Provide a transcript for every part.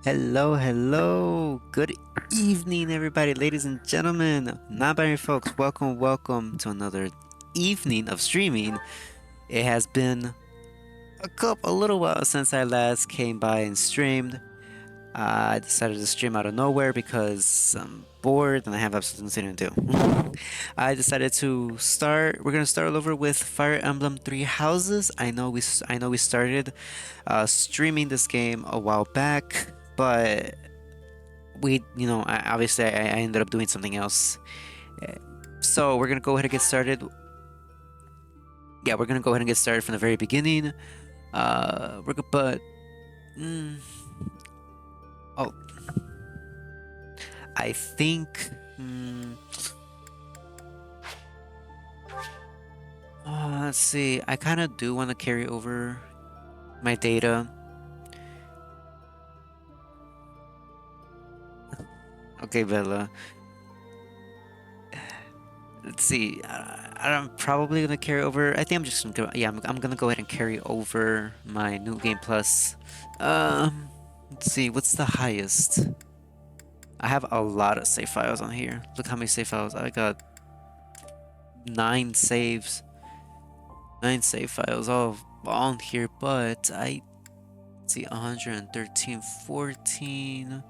Hello, hello. Good evening, everybody, ladies and gentlemen, non-binary folks. Welcome to another evening of streaming. It has been a little while since I last came by and streamed. I decided to stream out of nowhere because I'm bored and I have absolutely nothing to do. I decided to start. We're gonna start all over with Fire Emblem Three Houses. I know we started streaming this game a while back, but obviously I ended up doing something else. So we're gonna go ahead and get started. Yeah, we're gonna go ahead and get started from the very beginning. But oh, I think. Let's see. I kind of do want to carry over my data. Okay, Bella. Let's see. I'm probably gonna carry over. I think I'm just gonna. Yeah, I'm gonna go ahead and carry over my New Game Plus. Let's see. What's the highest? I have a lot of save files on here. Look how many save files I got. 9 saves. 9 save files all on here, but let's see, 113, 14.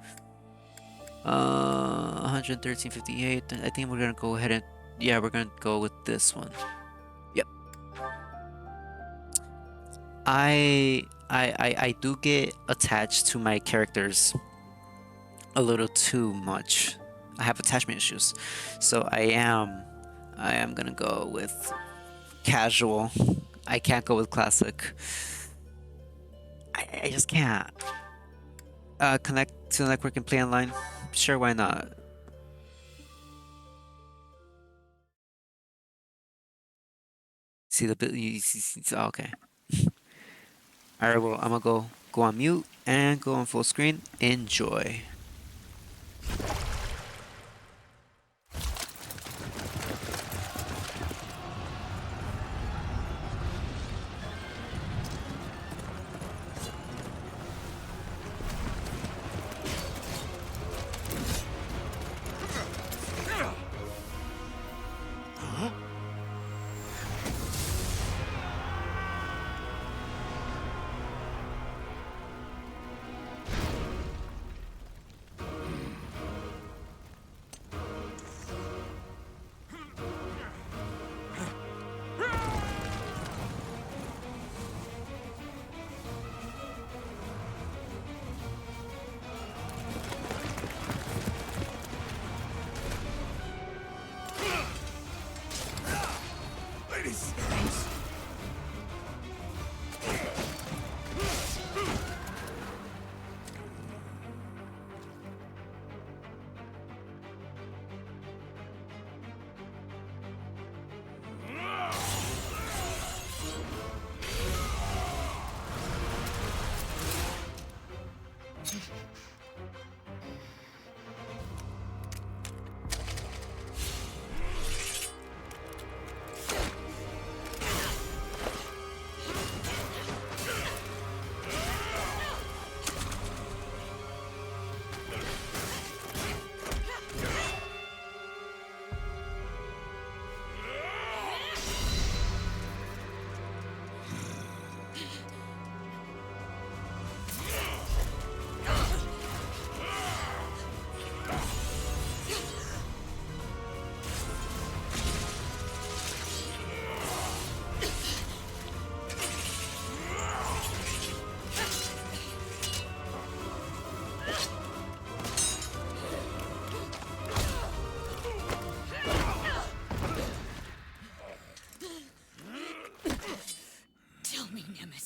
113, 58. I think we're gonna go ahead and we're gonna go with this one. Yep. I do get attached to my characters a little too much. I have attachment issues, so I am gonna go with casual. I can't go with classic. I just can't. Connect to the network and play online. Sure, why not? See the bit? Oh, okay. All right. Well, I'm gonna go on mute and go on full screen. Enjoy.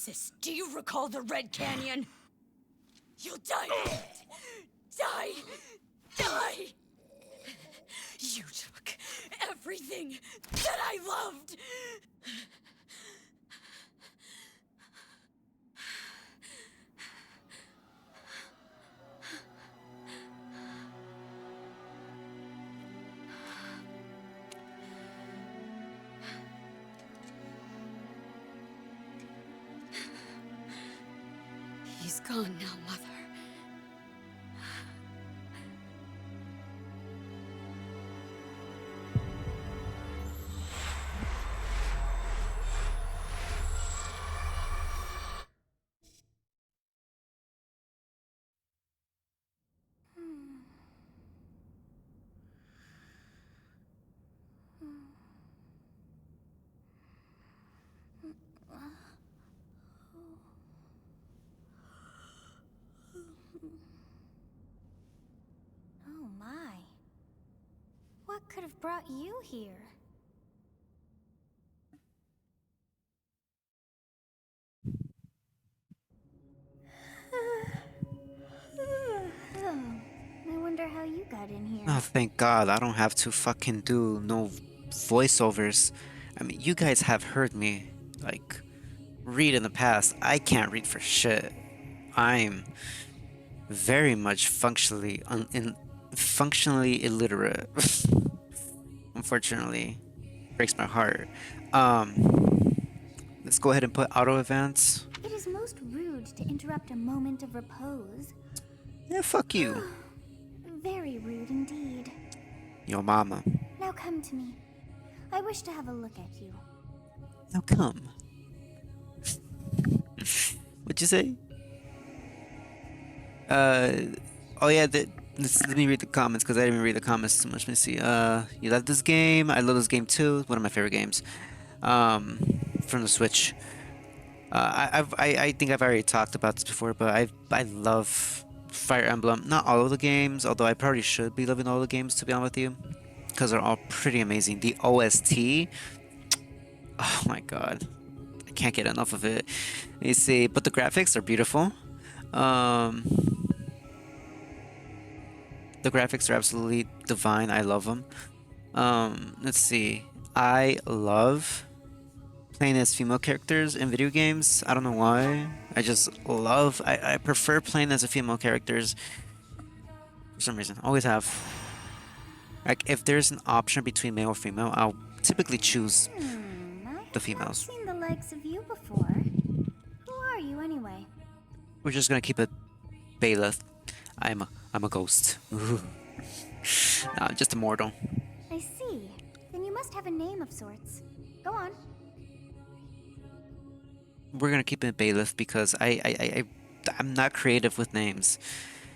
Jesus, do you recall the Red Canyon? You'll die. Die. Die. You took everything that I loved. He's gone now, Mother. Oh my. What could have brought you here? Oh, I wonder how you got in here. Oh, thank God, I don't have to fucking do no voiceovers. I mean, you guys have heard me, like, read in the past. I can't read for shit. I'm very much functionally illiterate. Unfortunately, breaks my heart. Let's go ahead and put auto advance. It is most rude to interrupt a moment of repose. Yeah, fuck you. Very rude indeed. Yo mama. Now come to me. I wish to have a look at you. Now come. What'd you say? Oh yeah, let me read the comments because I didn't read the comments too much. Let me see. You love this game? I love this game too. One of my favorite games. From the Switch. I think I've already talked about this before, but I love Fire Emblem. Not all of the games, although I probably should be loving all the games to be honest with you, because they're all pretty amazing. The OST, oh my god, I can't get enough of it. You see, but the graphics are beautiful. The graphics are absolutely divine. I love them. Let's see. I love playing as female characters in video games. I don't know why. I just love. I prefer playing as a female characters for some reason. Always have. Like if there's an option between male or female, I'll typically choose I the have not females. seen the likes of you before. Who are you anyway? We're just gonna keep it Bayleth. I'm a ghost. Ooh. Nah, just a mortal. I see. Then you must have a name of sorts. Go on. We're gonna keep it Bayleth because I'm not creative with names.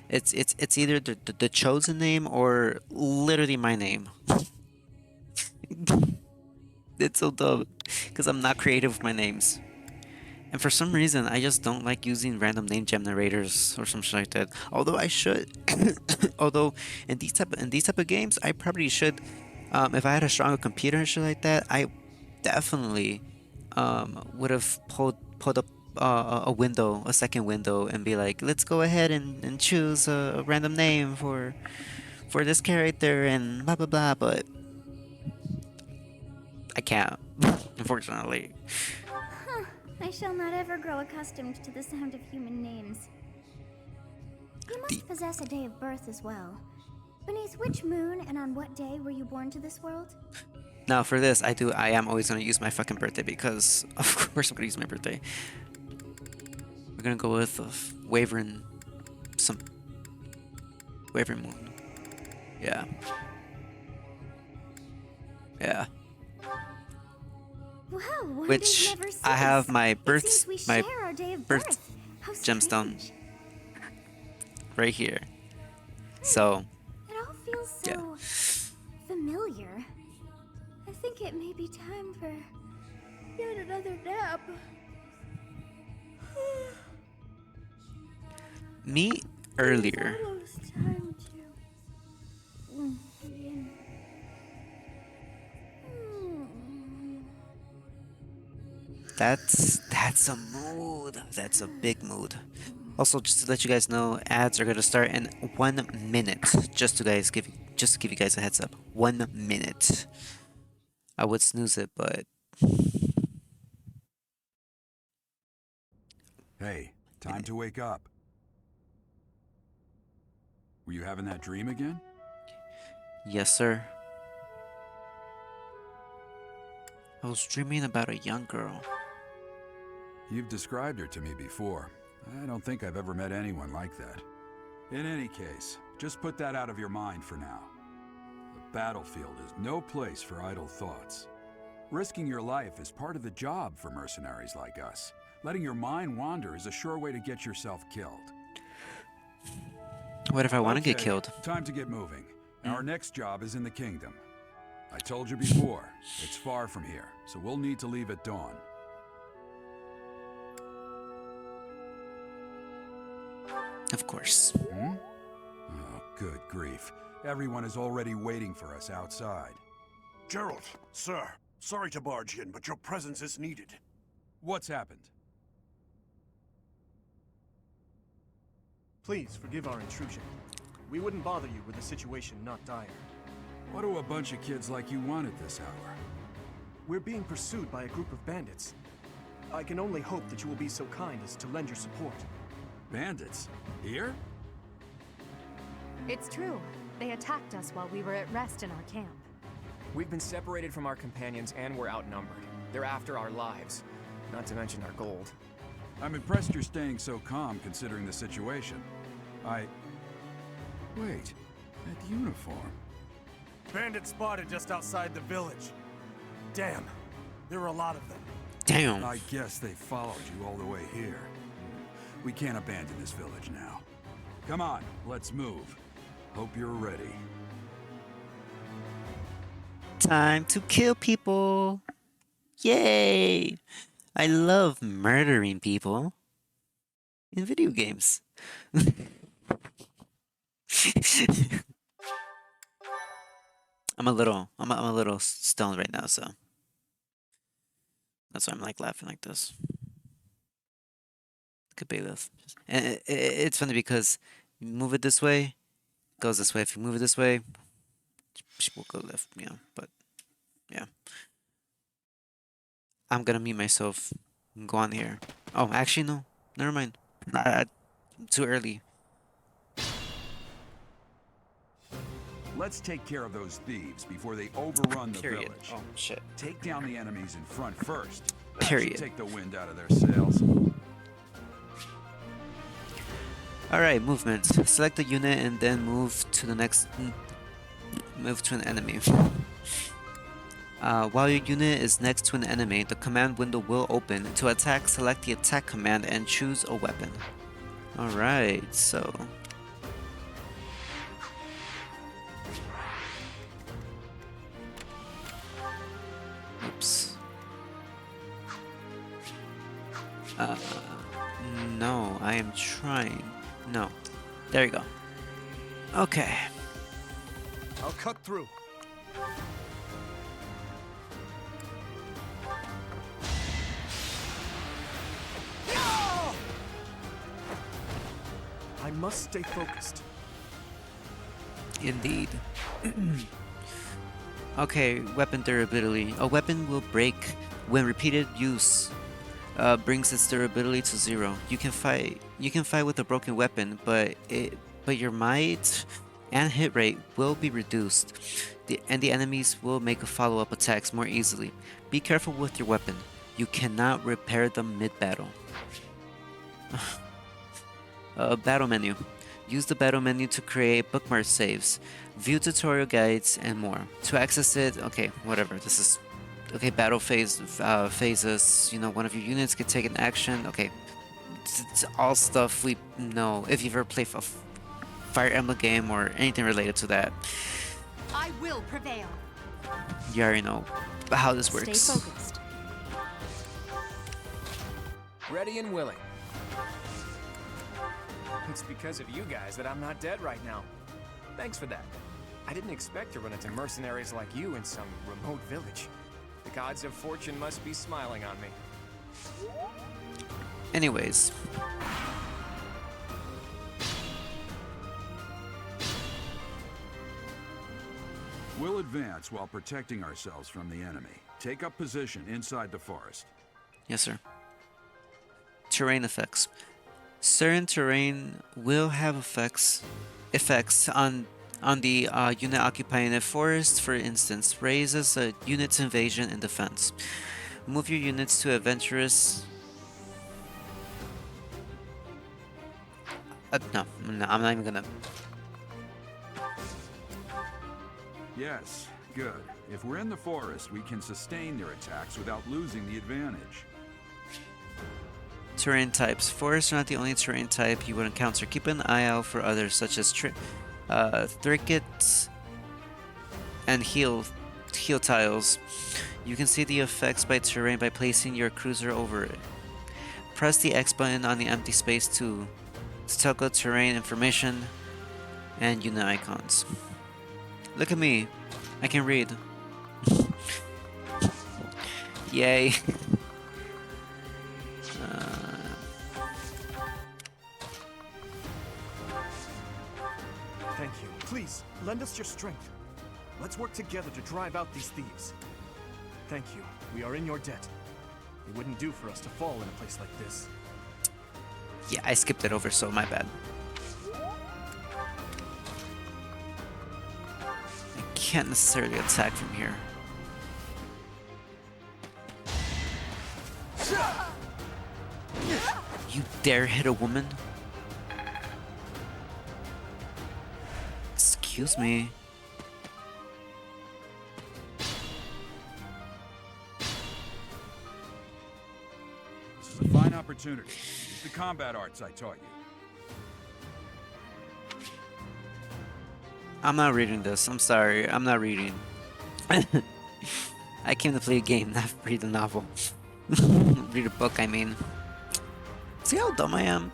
It's either the chosen name or literally my name. It's so dumb because I'm not creative with my names. And for some reason, I just don't like using random name generators or something like that. Although I should, although in these type of games, I probably should. If I had a stronger computer and shit like that, I definitely would have pulled up a window, a second window, and be like, let's go ahead and choose a random name for this character and blah blah blah. But I can't, unfortunately. Huh. I shall not ever grow accustomed to the sound of human names. You must possess a day of birth as well. Beneath which moon and on what day were you born to this world? Now for this, I am always gonna use my fucking birthday because of course I'm gonna use my birthday. We're gonna go with Wavering, some Wavering Moon. Yeah. Yeah. Well, Which never cease. I have my It seems we my share our day of birth birth. How gemstone strange. right here. So It all feels so yeah. familiar. I think it may be time for yet another nap. Me earlier. It's almost time to begin. That's a mood. That's a big mood. Also, just to let you guys know, ads are gonna start in 1 minute. Just to give you guys a heads up. 1 minute. I would snooze it, but Hey, time to wake up. Were you having that dream again? yes, sir. I was dreaming about a young girl. You've described her to me before. I don't think I've ever met anyone like that. In any case, just put that out of your mind for now. The battlefield is no place for idle thoughts. Risking your life is part of the job for mercenaries like us. Letting your mind wander is a sure way to get yourself killed. What if I want to get Okay, killed? time to get moving. Our next job is in the kingdom. I told you before, it's far from here, so we'll need to leave at dawn. Of course. Oh, good grief. Everyone is already waiting for us outside. Gerald, sir, sorry to barge in, but your presence is needed. What's happened? Please forgive our intrusion. We wouldn't bother you were the situation not dire. What do a bunch of kids like you want at this hour? We're being pursued by a group of bandits. I can only hope that you will be so kind as to lend your support. Bandits? Here? It's true. They attacked us while we were at rest in our camp. We've been separated from our companions and we're outnumbered. They're after our lives, not to mention our gold. I'm impressed you're staying so calm considering the situation. Wait, that uniform. Bandits spotted just outside the village. Damn, there were a lot of them. Damn. I guess they followed you all the way here. We can't abandon this village now. Come on, let's move. Hope you're ready. Time to kill people. Yay! I love murdering people in video games. I'm a little stoned right now, so that's why I'm like laughing like this. Could be this, and it's funny because you move it this way, it goes this way. If you move it this way, we'll go left. Yeah, but yeah, I'm gonna mute myself and go on here. Oh, actually no, never mind. Too early. Let's take care of those thieves before they overrun the Period. village. Oh shit. Take down the enemies in front first. That should Period. take the wind out of their sails. Alright, movement. Select the unit and then move to the next. Move to an enemy. While your unit is next to an enemy, the command window will open. To attack, select the attack command and choose a weapon. Alright, so. Oops. No, I am trying. No. There you go. Okay. I'll cut through. I must stay focused. Indeed. Okay, weapon durability. A weapon will break when repeated use brings its durability to 0. You can fight with a broken weapon, but your might and hit rate will be reduced. The enemies will make follow-up attacks more easily. Be careful with your weapon. You cannot repair them mid-battle. Battle menu. Use the battle menu to create bookmark saves, view tutorial guides, and more. To access it, okay, whatever. This is okay. Battle phases. You know, one of your units can take an action. Okay, it's all stuff we know. If you've ever played a Fire Emblem game or anything related to that, I will prevail. you already know how this works. Stay focused. Ready and willing. It's because of you guys that I'm not dead right now. Thanks for that. I didn't expect to run into mercenaries like you in some remote village. The gods of fortune must be smiling on me. Anyways. We'll advance while protecting ourselves from the enemy. Take up position inside the forest. Yes, sir. Terrain effects. Certain terrain will have effects on the unit occupying a forest. For instance, raises a unit's invasion and defense. Move your units to adventurous. No, I'm not even gonna. Yes, good. If we're in the forest, we can sustain their attacks without losing the advantage. Terrain types. Forests are not the only terrain type you would encounter. Keep an eye out for others, such as thickets and heel tiles. You can see the effects by terrain by placing your cruiser over it. Press the X button on the empty space to toggle terrain information and unit icons. Look at me. I can read. Yay. Thank you. Please, lend us your strength. Let's work together to drive out these thieves. Thank you. We are in your debt. It wouldn't do for us to fall in a place like this. Yeah, I skipped it over, so my bad. I can't necessarily attack from here. You dare hit a woman? Excuse me. This is a fine opportunity. Use the combat arts I taught you. I'm not reading this. I'm sorry. I'm not reading. I came to play a game, not read a novel. Read a book, I mean. See how dumb I am?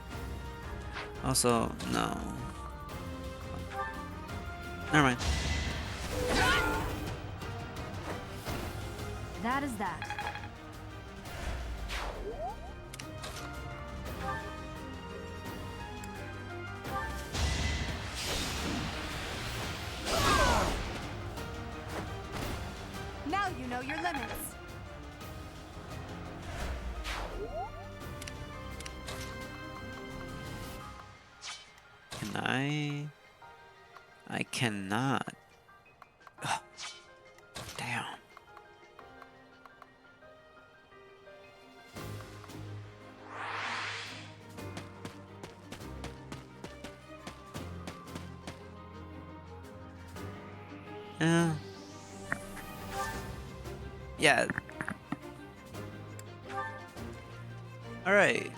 Also, no. Never mind. That is that. Now you know your limits. Can I cannot. Ugh. Damn. Yeah. All right.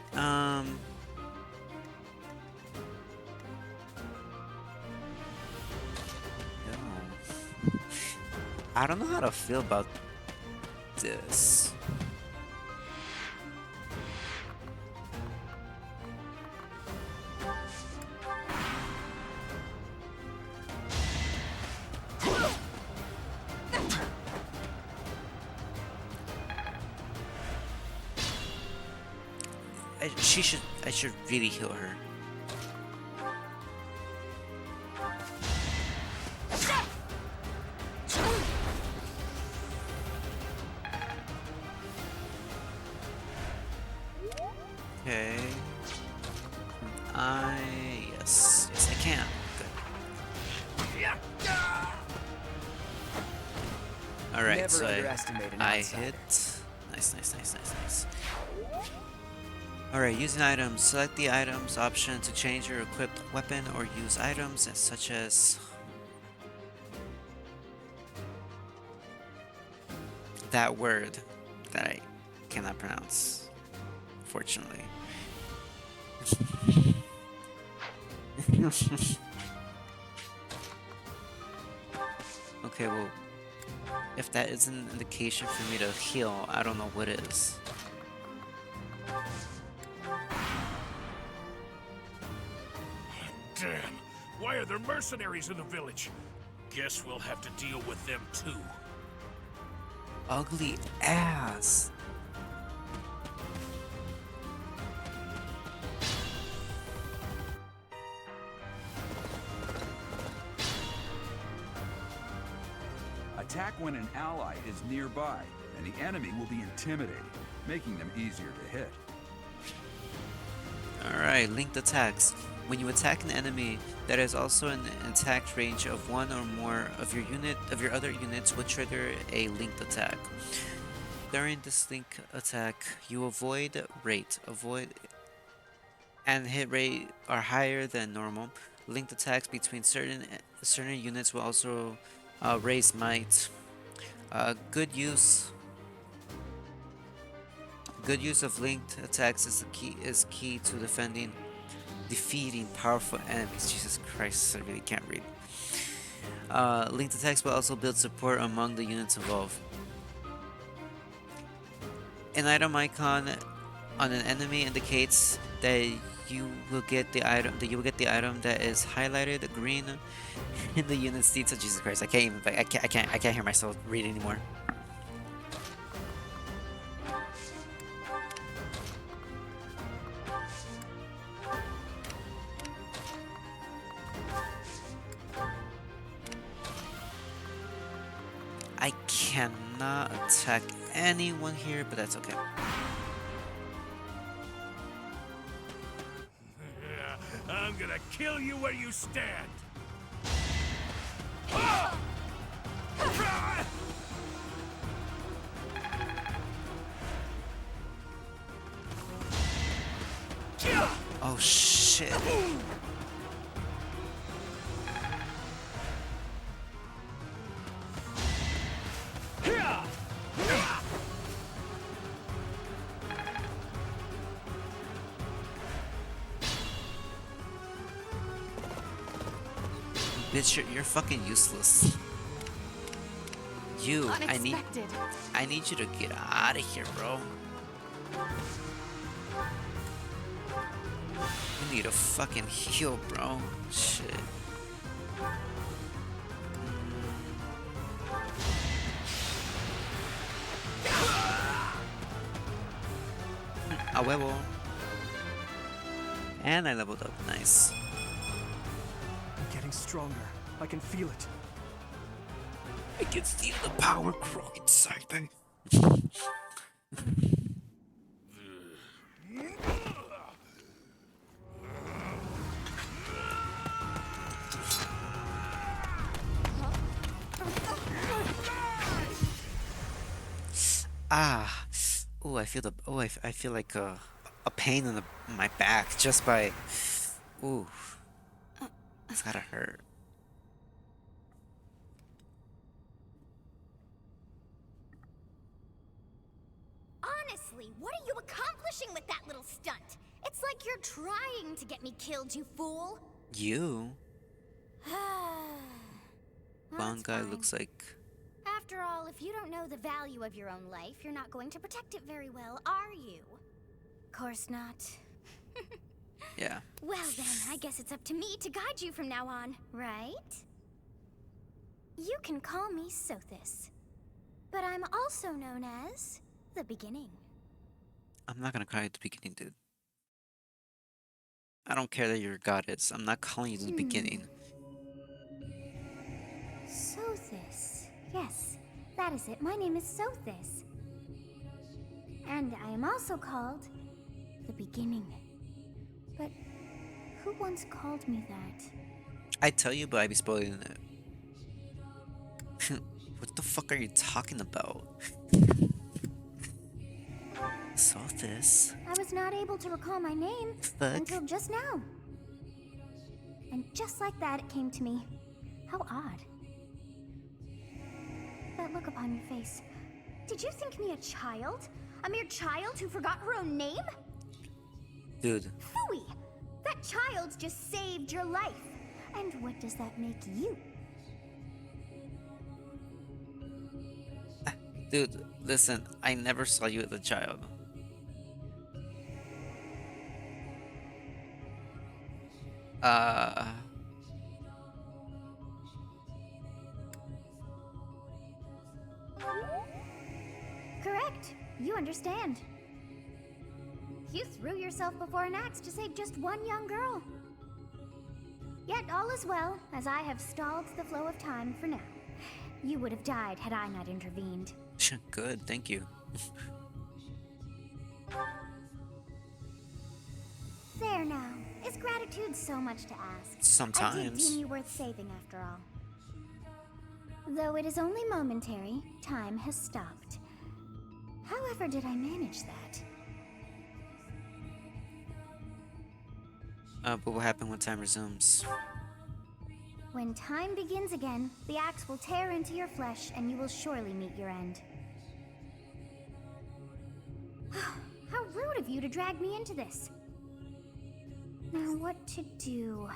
I don't know how to feel about this. I should really heal her. Okay. Yes, I can. Good. All right, Never so underestimate an I outsider. hit. Nice. All right, using items. Select the items option to change your equipped weapon or use items such as that word that I cannot pronounce, fortunately. Okay, well, if that is an indication for me to heal, I don't know what is. Damn, why are there mercenaries in the village? Guess we'll have to deal with them too. Ugly ass. when an ally is nearby, and the enemy will be intimidated, making them easier to hit. Alright, linked attacks. When you attack an enemy that is also in an attack range of one or more of your other units will trigger a linked attack. During this link attack, you avoid rate, and hit rate are higher than normal. Linked attacks between certain units will also raise might. Good use of linked attacks is key to defeating powerful enemies. Jesus Christ, I really can't read. Linked attacks will also build support among the units involved. An item icon on an enemy indicates that you will get the item that is highlighted green in the unit's detail. Jesus Christ, I can't hear myself read anymore. I cannot attack anyone here, but that's okay. I'm gonna kill you where you stand. Oh shit. Bitch, you're fucking useless. You, I need you to get out of here, bro. You need a fucking heal, bro. Shit. A huevo. And I leveled up. Nice. I'm getting stronger. I can feel it. I can feel the power growing inside me. Ah, oh, I feel I feel like a pain in my back just by, ooh, it's gotta hurt. Honestly, what are you accomplishing with that little stunt? It's like you're trying to get me killed, you fool. You? Well, One guy fine. looks like. After all, if you don't know the value of your own life, you're not going to protect it very well, are you? Course not. Yeah. Well then, I guess it's up to me to guide you from now on, right? You can call me Sothis, but I'm also known as the Beginning. I'm not gonna call you at the beginning, dude. I don't care that you're a goddess. I'm not calling you the beginning. Sothis. Yes, that is it. My name is Sothis. And I am also called the Beginning. But who once called me that? I tell you, but I be spoiling it. What the fuck are you talking about? Sothis. I was not able to recall my name until just now. And just like that, it came to me. How odd. That look upon your face. Did you think me a child? A mere child who forgot her own name? Dude. Phooey! That child just saved your life. And what does that make you? Dude, listen, I never saw you as a child. Correct. You understand. You threw yourself before an axe to save just one young girl. Yet all is well, as I have stalled the flow of time for now. You would have died had I not intervened. Good, thank you. There now. Is gratitude so much to ask? I did Sometimes. deem you worth saving after all. Though it is only momentary, time has stopped. However did I manage that? But what happened when time resumes? When time begins again, the axe will tear into your flesh and you will surely meet your end. How rude of you to drag me into this. Now what to do?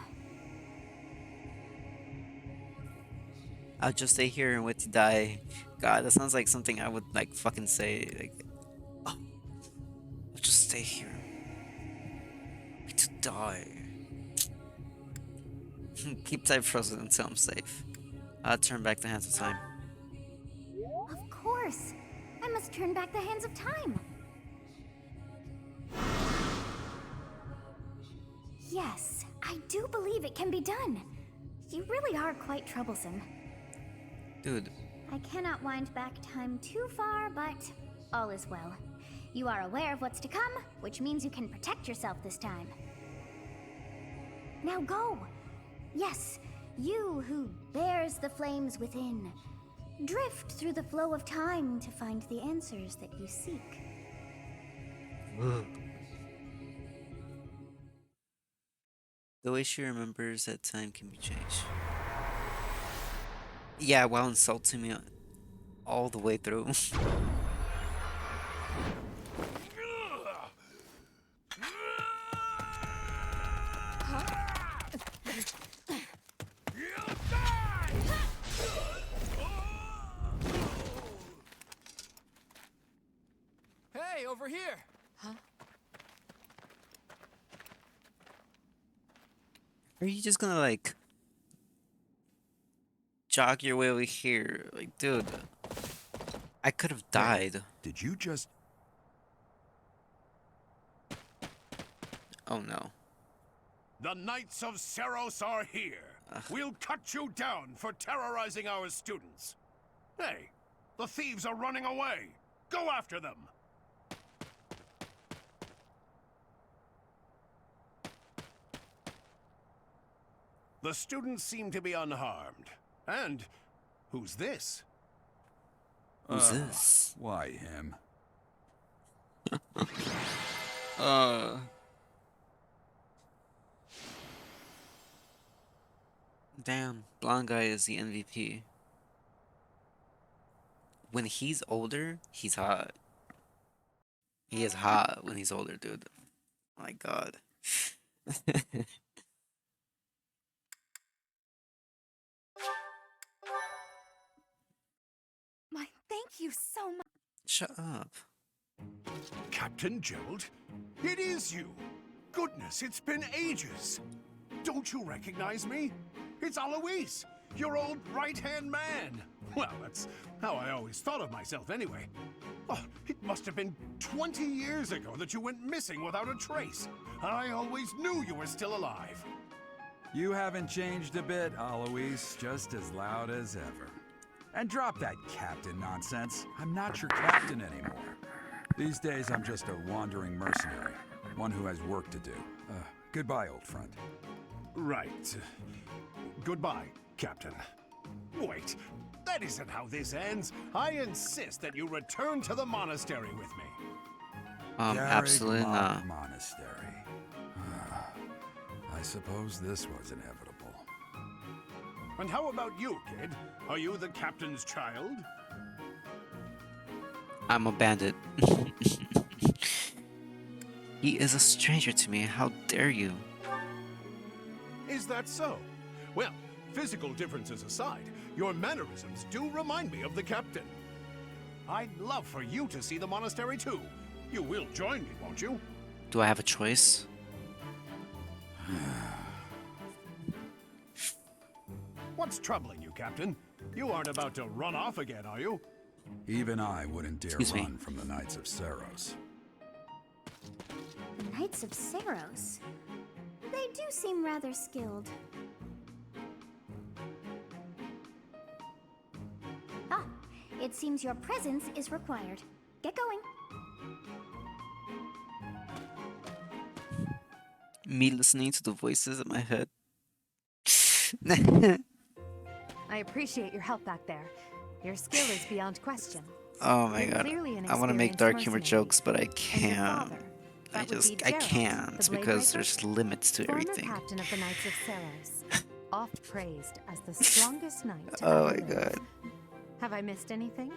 I'll just stay here and wait to die. God, that sounds like something I would like fucking say. Like, oh, I'll just stay here. Wait to die. Keep time frozen until I'm safe. I'll turn back the hands of time. Of course. I must turn back the hands of time. Yes, I do believe it can be done. You really are quite troublesome. Dude, I cannot wind back time too far, but all is well. You are aware of what's to come, which means you can protect yourself this time. Now go! Yes, you who bears the flames within. Drift through the flow of time to find the answers that you seek. the way she remembers that time can be changed. Yeah, while insulting me all the way through. Hey, over here! Are you just gonna like jog your way over here? Like, dude, I could have died. Did you just... Oh no. The Knights of Seros are here. We'll cut you down for terrorizing our students. Hey, the thieves are running away. Go after them. The students seem to be unharmed. And who's this? Who's this? Why him? Damn, blonde guy is the MVP. When he's older, he's hot. He is hot when he's older, dude. My God. My thank you so much. Shut up. Captain Gerald? It is you. Goodness, it's been ages. Don't you recognize me? It's Alois, your old right-hand man. Well, that's how I always thought of myself anyway. Oh, it must have been 20 years ago that you went missing without a trace. I always knew you were still alive. You haven't changed a bit, Alois. Just as loud as ever. And drop that captain nonsense. I'm not your captain anymore. These days, I'm just a wandering mercenary. One who has work to do. Goodbye, old friend. Right. Goodbye, Captain. Wait, that isn't how this ends. I insist that you return to the monastery with me. Garreg Absolutely Mach not. Monastery. I suppose this was inevitable. And how about you, kid? Are you the captain's child? I'm a bandit. He is a stranger to me. How dare you? Is that so? Well, physical differences aside, your mannerisms do remind me of the captain. I'd love for you to see the monastery too. You will join me, won't you? Do I have a choice? What's troubling you, Captain? You aren't about to run off again, are you? Even I wouldn't dare Excuse me. run from the Knights of Seros. The Knights of Seros. They do seem rather skilled. It seems your presence is required. Get going. Me listening to the voices in my head. I appreciate your help back there. Your skill is beyond question. Oh my You're god. clearly an I want to make experienced dark humor mercenary. jokes, but I And your can't. father, that would be I Gerald, can't the Blade because Breaker? there's limits to Former everything. captain of the Knights of Ceres, oft praised as the strongest knight to Oh ever my live. god. Have I missed anything?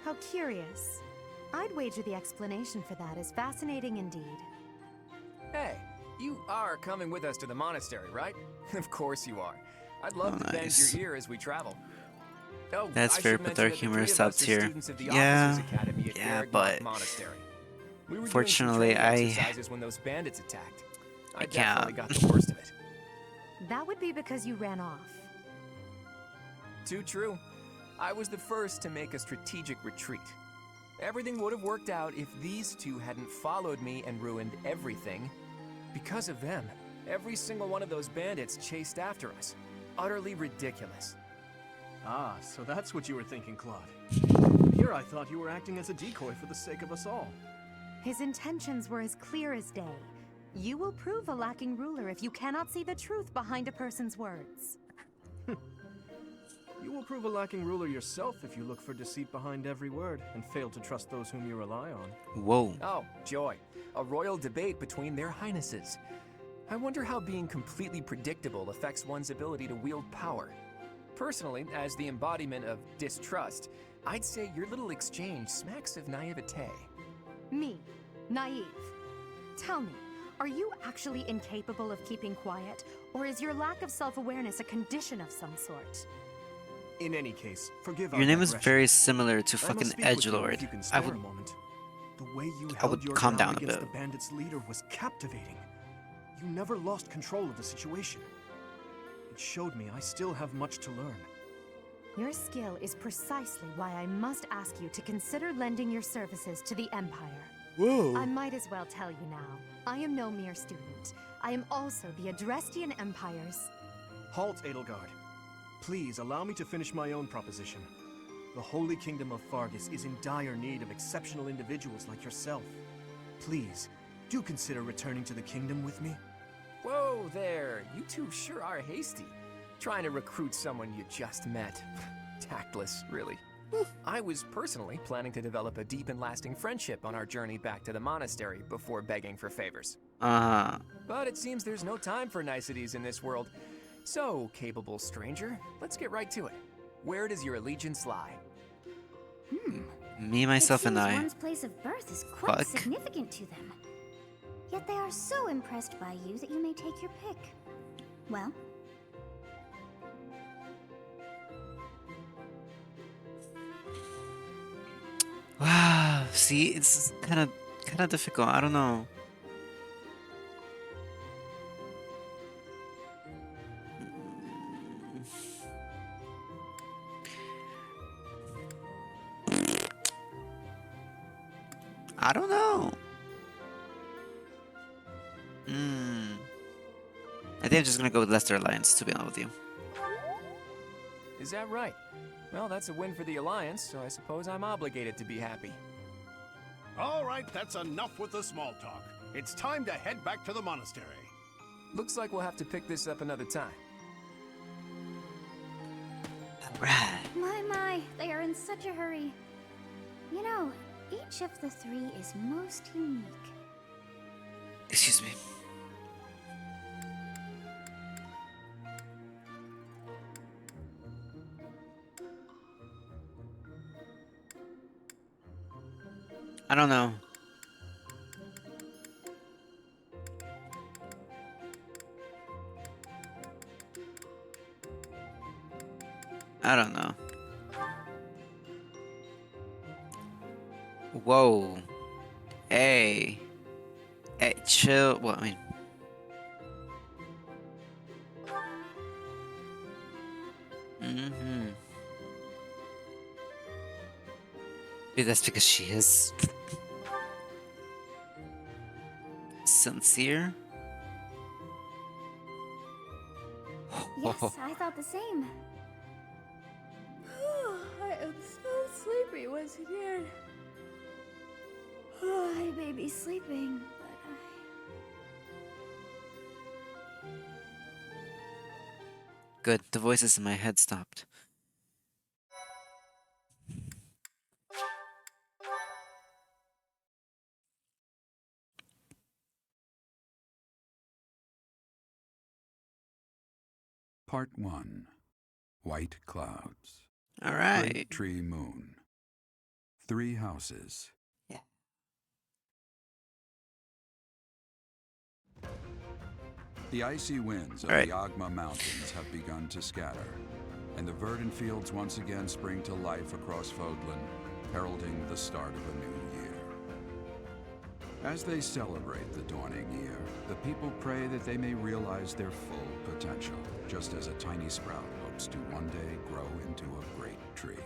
How curious. I'd wager the explanation for that is fascinating indeed. Hey, you are coming with us to the monastery, right? Of course you are. I'd love Oh, to bend nice. your ear as we travel. Oh, That's I fair, should but mention dark that the humor three is of us top are tier. students of the Yeah, Officers Academy at yeah, Garreg but Monastery. We were fortunately, doing some training I exercises when those bandits attacked. I can't. definitely got the worst of it. That would be because you ran off. Too true. I was the first to make a strategic retreat. Everything would have worked out if these two hadn't followed me and ruined everything. Because of them, every single one of those bandits chased after us. Utterly ridiculous. Ah, so that's what you were thinking, Claude. Here I thought you were acting as a decoy for the sake of us all. His intentions were as clear as day. You will prove a lacking ruler if you cannot see the truth behind a person's words. You will prove a lacking ruler yourself if you look for deceit behind every word and fail to trust those whom you rely on. whoa. Oh, joy. A royal debate between their highnesses. I wonder how being completely predictable affects one's ability to wield power. Personally, as the embodiment of distrust, I'd say your little exchange smacks of naivete. Me, naive. Tell me, are you actually incapable of keeping quiet, or is your lack of self-awareness a condition of some sort? In any case, forgive Your our name is digression. very similar to I must fucking speak with you Edgelord. if you can I spare would a moment. The way you I held would your calm ground down a against bit. the bandits' leader was captivating. You never lost control of the situation. It showed me I still have much to learn. Your skill is precisely why I must ask you to consider lending your services to the Empire. Whoa. I might as well tell you now. I am no mere student. I am also the Adrestian Empire's... Halt, Edelgard. Please allow me to finish my own proposition. The Holy Kingdom of Fargus is in dire need of exceptional individuals like yourself. Please, do consider returning to the kingdom with me. Whoa there, you two sure are hasty. Trying to recruit someone you just met. Tactless, really. I was personally planning to develop a deep and lasting friendship on our journey back to the monastery before begging for favors. Uh-huh. But it seems there's no time for niceties in this world. So, capable stranger, let's get right to it. Where does your allegiance lie? Me, myself, it and seems I. one's place of birth is quite Fuck. significant to them. Yet they are so impressed by you that you may take your pick. Well, Wow. See, it's kind of difficult. I don't know. I don't know. I think I'm just gonna go with Leicester Alliance, to be honest with you. Is that right? Well, that's a win for the Alliance, so I suppose I'm obligated to be happy. All right, that's enough with the small talk. It's time to head back to the monastery. Looks like we'll have to pick this up another time. Right. my, they are in such a hurry. You know, each of the three is most unique. Excuse me. I don't know. I don't know. Whoa. Hey. Hey, chill. Well, I mean. Mm-hmm. Maybe that's because she is sincere. Yes, I thought the same. I am so sleepy once again. I may be sleeping, but Good, the voices in my head stopped. Part 1. White Clouds. All right. Great Tree Moon. 3 houses. Yeah. The icy winds of Right. the Agma Mountains have begun to scatter, and the verdant fields once again spring to life across Fodlan, heralding the start of a new year. As they celebrate the dawning year, the people pray that they may realize their full potential, just as a tiny sprout hopes to one day grow into a great tree.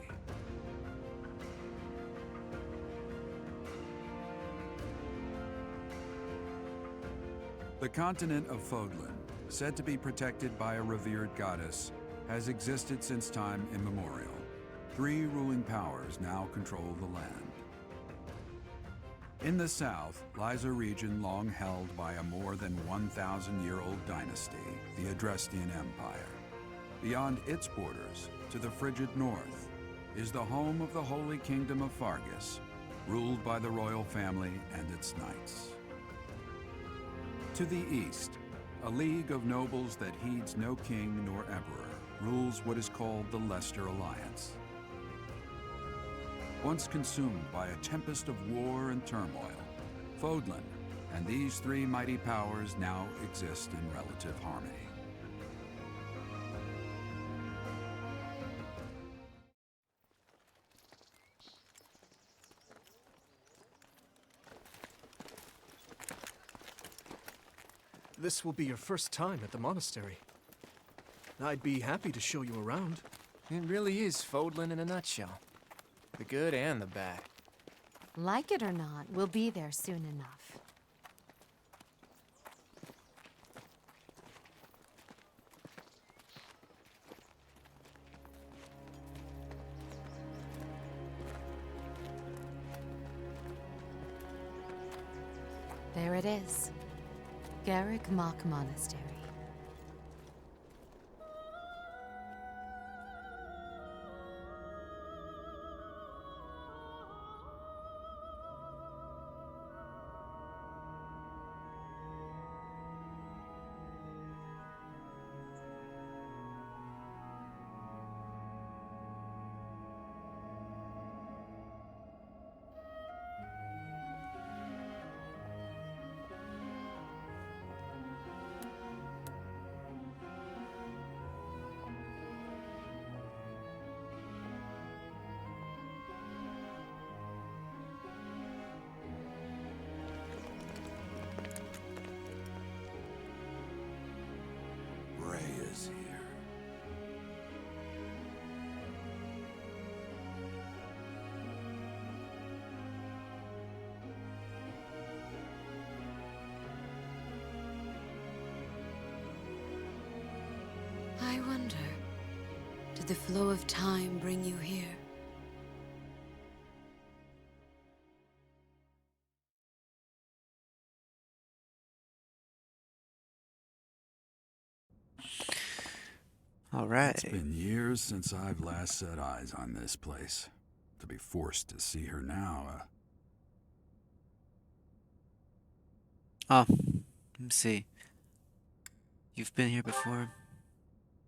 The continent of Fodlan, said to be protected by a revered goddess, has existed since time immemorial. 3 ruling powers now control the land. In the south lies a region long held by a more than 1,000-year-old dynasty, the Adrestian Empire. Beyond its borders, to the frigid north, is the home of the Holy Kingdom of Fargus, ruled by the royal family and its knights. To the east, a league of nobles that heeds no king nor emperor rules what is called the Leicester Alliance. Once consumed by a tempest of war and turmoil, Fodlan and these 3 mighty powers now exist in relative harmony. This will be your first time at the monastery. I'd be happy to show you around. It really is Fodlan in a nutshell. The good and the bad. Like it or not, we'll be there soon enough. There it is. Garreg Mach Monastery. Is here. I wonder, did the flow of time bring you here? All right. It's been years since I've last set eyes on this place. To be forced to see her now, Oh, let me see. You've been here before?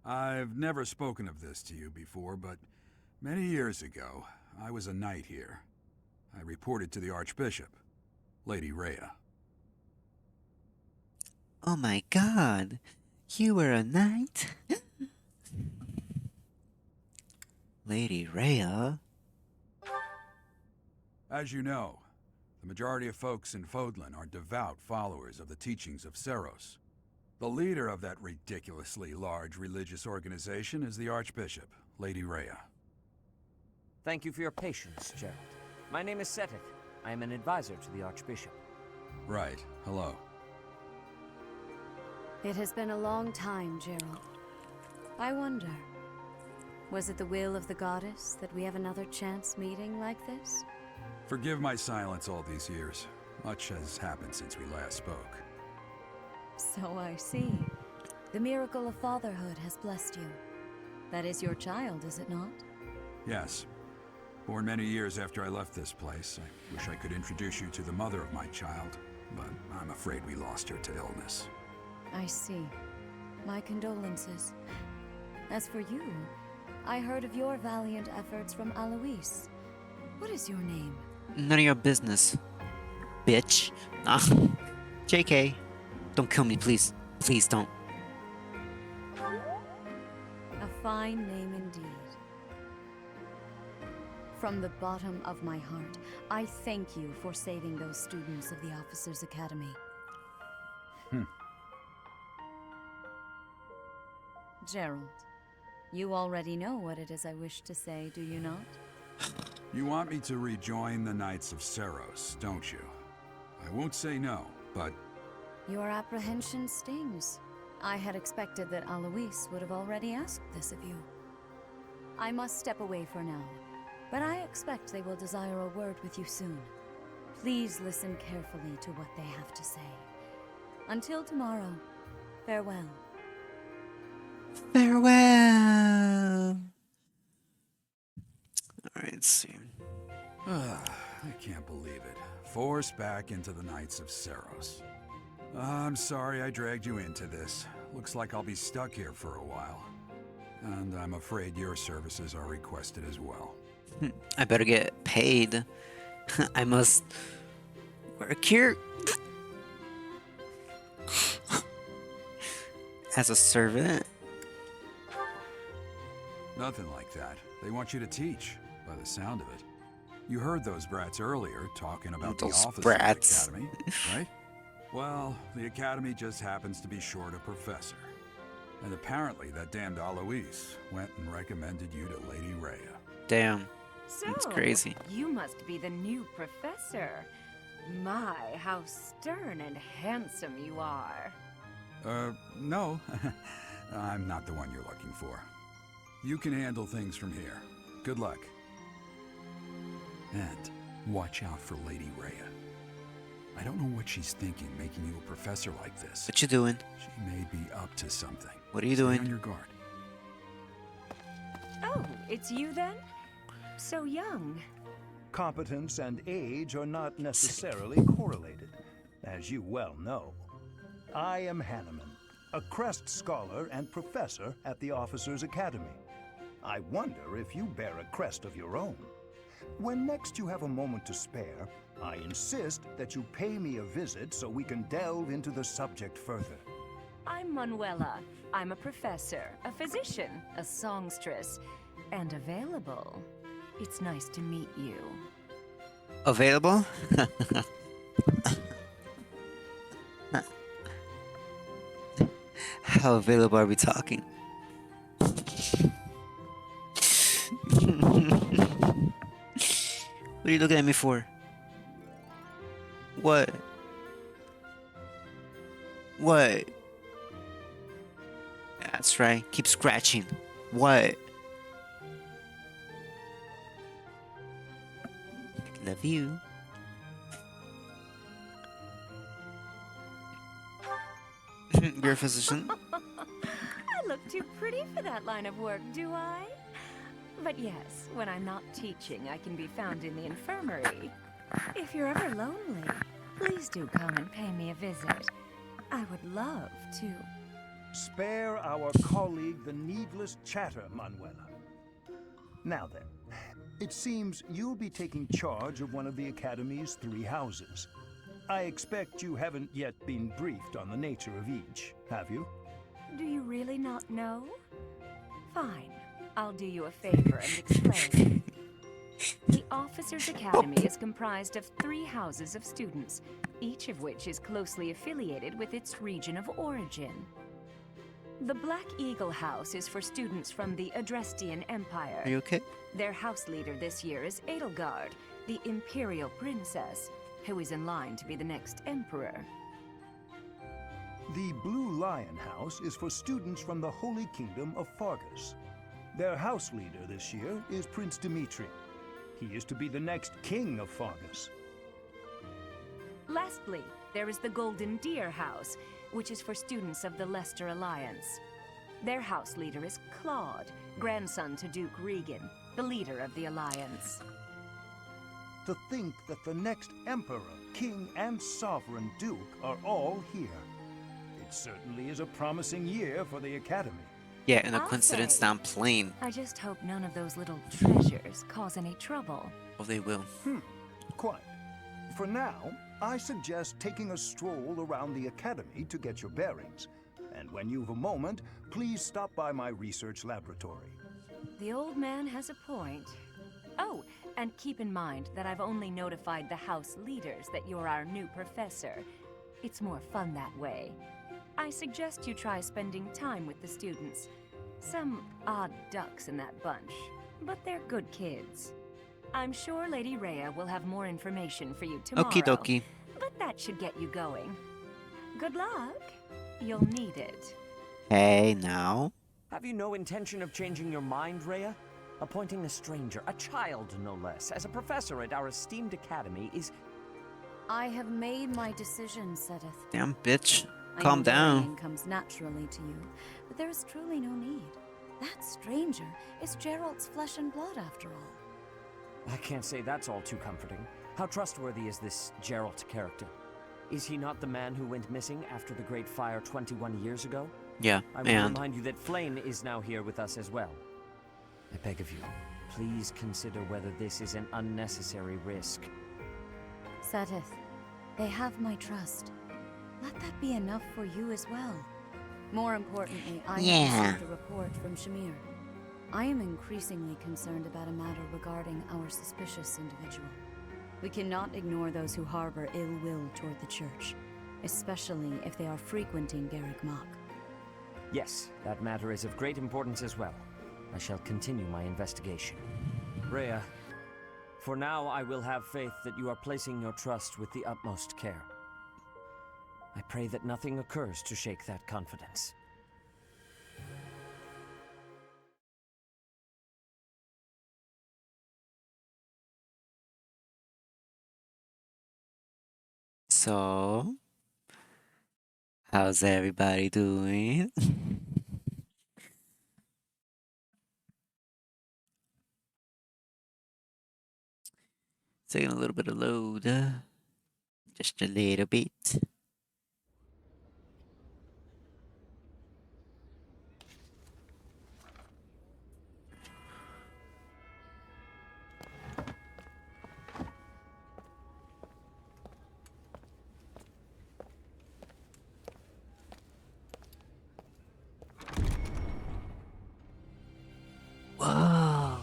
I've never spoken of this to you before, but many years ago, I was a knight here. I reported to the Archbishop, Lady Rhea. Oh my god. You were a knight? Lady Rhea? As you know, the majority of folks in Fodlan are devout followers of the teachings of Seros. The leader of that ridiculously large religious organization is the Archbishop, Lady Rhea. Thank you for your patience, Gerald. My name is Seteth. I am an advisor to the Archbishop. Right. Hello. It has been a long time, Gerald. I wonder, was it the will of the goddess that we have another chance meeting like this? Forgive my silence all these years. Much has happened since we last spoke. So I see. The miracle of fatherhood has blessed you. That is your child, is it not? Yes. Born many years after I left this place, I wish I could introduce you to the mother of my child, but I'm afraid we lost her to illness. I see. My condolences. As for you, I heard of your valiant efforts from Alois. What is your name? None of your business, bitch. Nah. JK. Don't kill me, please. Please don't. A fine name indeed. From the bottom of my heart, I thank you for saving those students of the Officers' Academy. Gerald, you already know what it is I wish to say, do you not? You want me to rejoin the Knights of Seros, don't you? I won't say no, but... Your apprehension stings. I had expected that Alois would have already asked this of you. I must step away for now, but I expect they will desire a word with you soon. Please listen carefully to what they have to say. Until tomorrow, farewell. Farewell. Alright, let's see. I can't believe it. Forced back into the Knights of Seros. I'm sorry I dragged you into this. Looks like I'll be stuck here for a while. And I'm afraid your services are requested as well. I better get paid. I must work here as a servant. Nothing like that. They want you to teach, by the sound of it. You heard those brats earlier talking about the Those Officers brats. Academy, right? Well, the Academy just happens to be short a professor. And apparently that damned Alois went and recommended you to Lady Rhea. Damn. So, That's crazy. you must be the new professor. My, how stern and handsome you are. No. I'm not the one you're looking for. You can handle things from here. Good luck. And watch out for Lady Rhea. I don't know what she's thinking making you a professor like this. What you doing? She may be up to something. What are you Stay doing? on your guard. Oh, it's you then? So young. Competence and age are not necessarily correlated, as you well know. I am Hanneman, a Crest Scholar and Professor at the Officers' Academy. I wonder if you bear a crest of your own. When next you have a moment to spare, I insist that you pay me a visit so we can delve into the subject further. I'm Manuela. I'm a professor, a physician, a songstress, and available. It's nice to meet you. Available? How available are we talking? What are you looking at me for? What? What? That's right. Keep scratching. What? Love you. You're a physician? I look too pretty for that line of work, do I? But yes, when I'm not teaching, I can be found in the infirmary. If you're ever lonely, please do come and pay me a visit. I would love to. Spare our colleague the needless chatter, Manuela. Now then, it seems you'll be taking charge of one of the Academy's 3 houses. I expect you haven't yet been briefed on the nature of each, have you? Do you really not know? Fine. I'll do you a favor and explain. The Officers' Academy is comprised of 3 houses of students, each of which is closely affiliated with its region of origin. The Black Eagle House is for students from the Adrestian Empire. Are you okay? Their house leader this year is Edelgard, the Imperial Princess, who is in line to be the next Emperor. The Blue Lion House is for students from the Holy Kingdom of Fargus. Their house leader this year is Prince Dimitri. He is to be the next king of Fargus. Lastly, there is the Golden Deer House, which is for students of the Leicester Alliance. Their house leader is Claude, grandson to Duke Regan, the leader of the Alliance. To think that the next emperor, king, and sovereign duke are all here. It certainly is a promising year for the Academy. Yeah, and a I'll coincidence say. that I'm playing. I just hope none of those little treasures cause any trouble. Oh, they will. Quite. For now, I suggest taking a stroll around the Academy to get your bearings. And when you've a moment, please stop by my research laboratory. The old man has a point. Oh, and keep in mind that I've only notified the house leaders that you're our new professor. It's more fun that way. I suggest you try spending time with the students. Some odd ducks in that bunch, but they're good kids. I'm sure Lady Rhea will have more information for you tomorrow. Okie dokie. But that should get you going. Good luck. You'll need it. Hey, now. Have you no intention of changing your mind, Rhea? Appointing a stranger, a child no less, as a professor at our esteemed academy is... I have made my decision, Sedith. Damn, bitch. I Calm know down. worrying comes naturally to you, but there is truly no need. That stranger is Gerald's flesh and blood, after all. I can't say that's all too comforting. How trustworthy is this Geralt character? Is he not the man who went missing after the Great Fire 21 years ago? Yeah, I will and remind you that Flame is now here with us as well. I beg of you, please consider whether this is an unnecessary risk. Sedith, they have my trust. Let that be enough for you as well. More importantly, I have received a report from Shamir. I am increasingly concerned about a matter regarding our suspicious individual. We cannot ignore those who harbor ill will toward the Church, especially if they are frequenting Garreg Mach. Yes, that matter is of great importance as well. I shall continue my investigation. Rhea, for now I will have faith that you are placing your trust with the utmost care. I pray that nothing occurs to shake that confidence. so, how's everybody doing? Taking a little bit of load. Just a little bit. Whoa.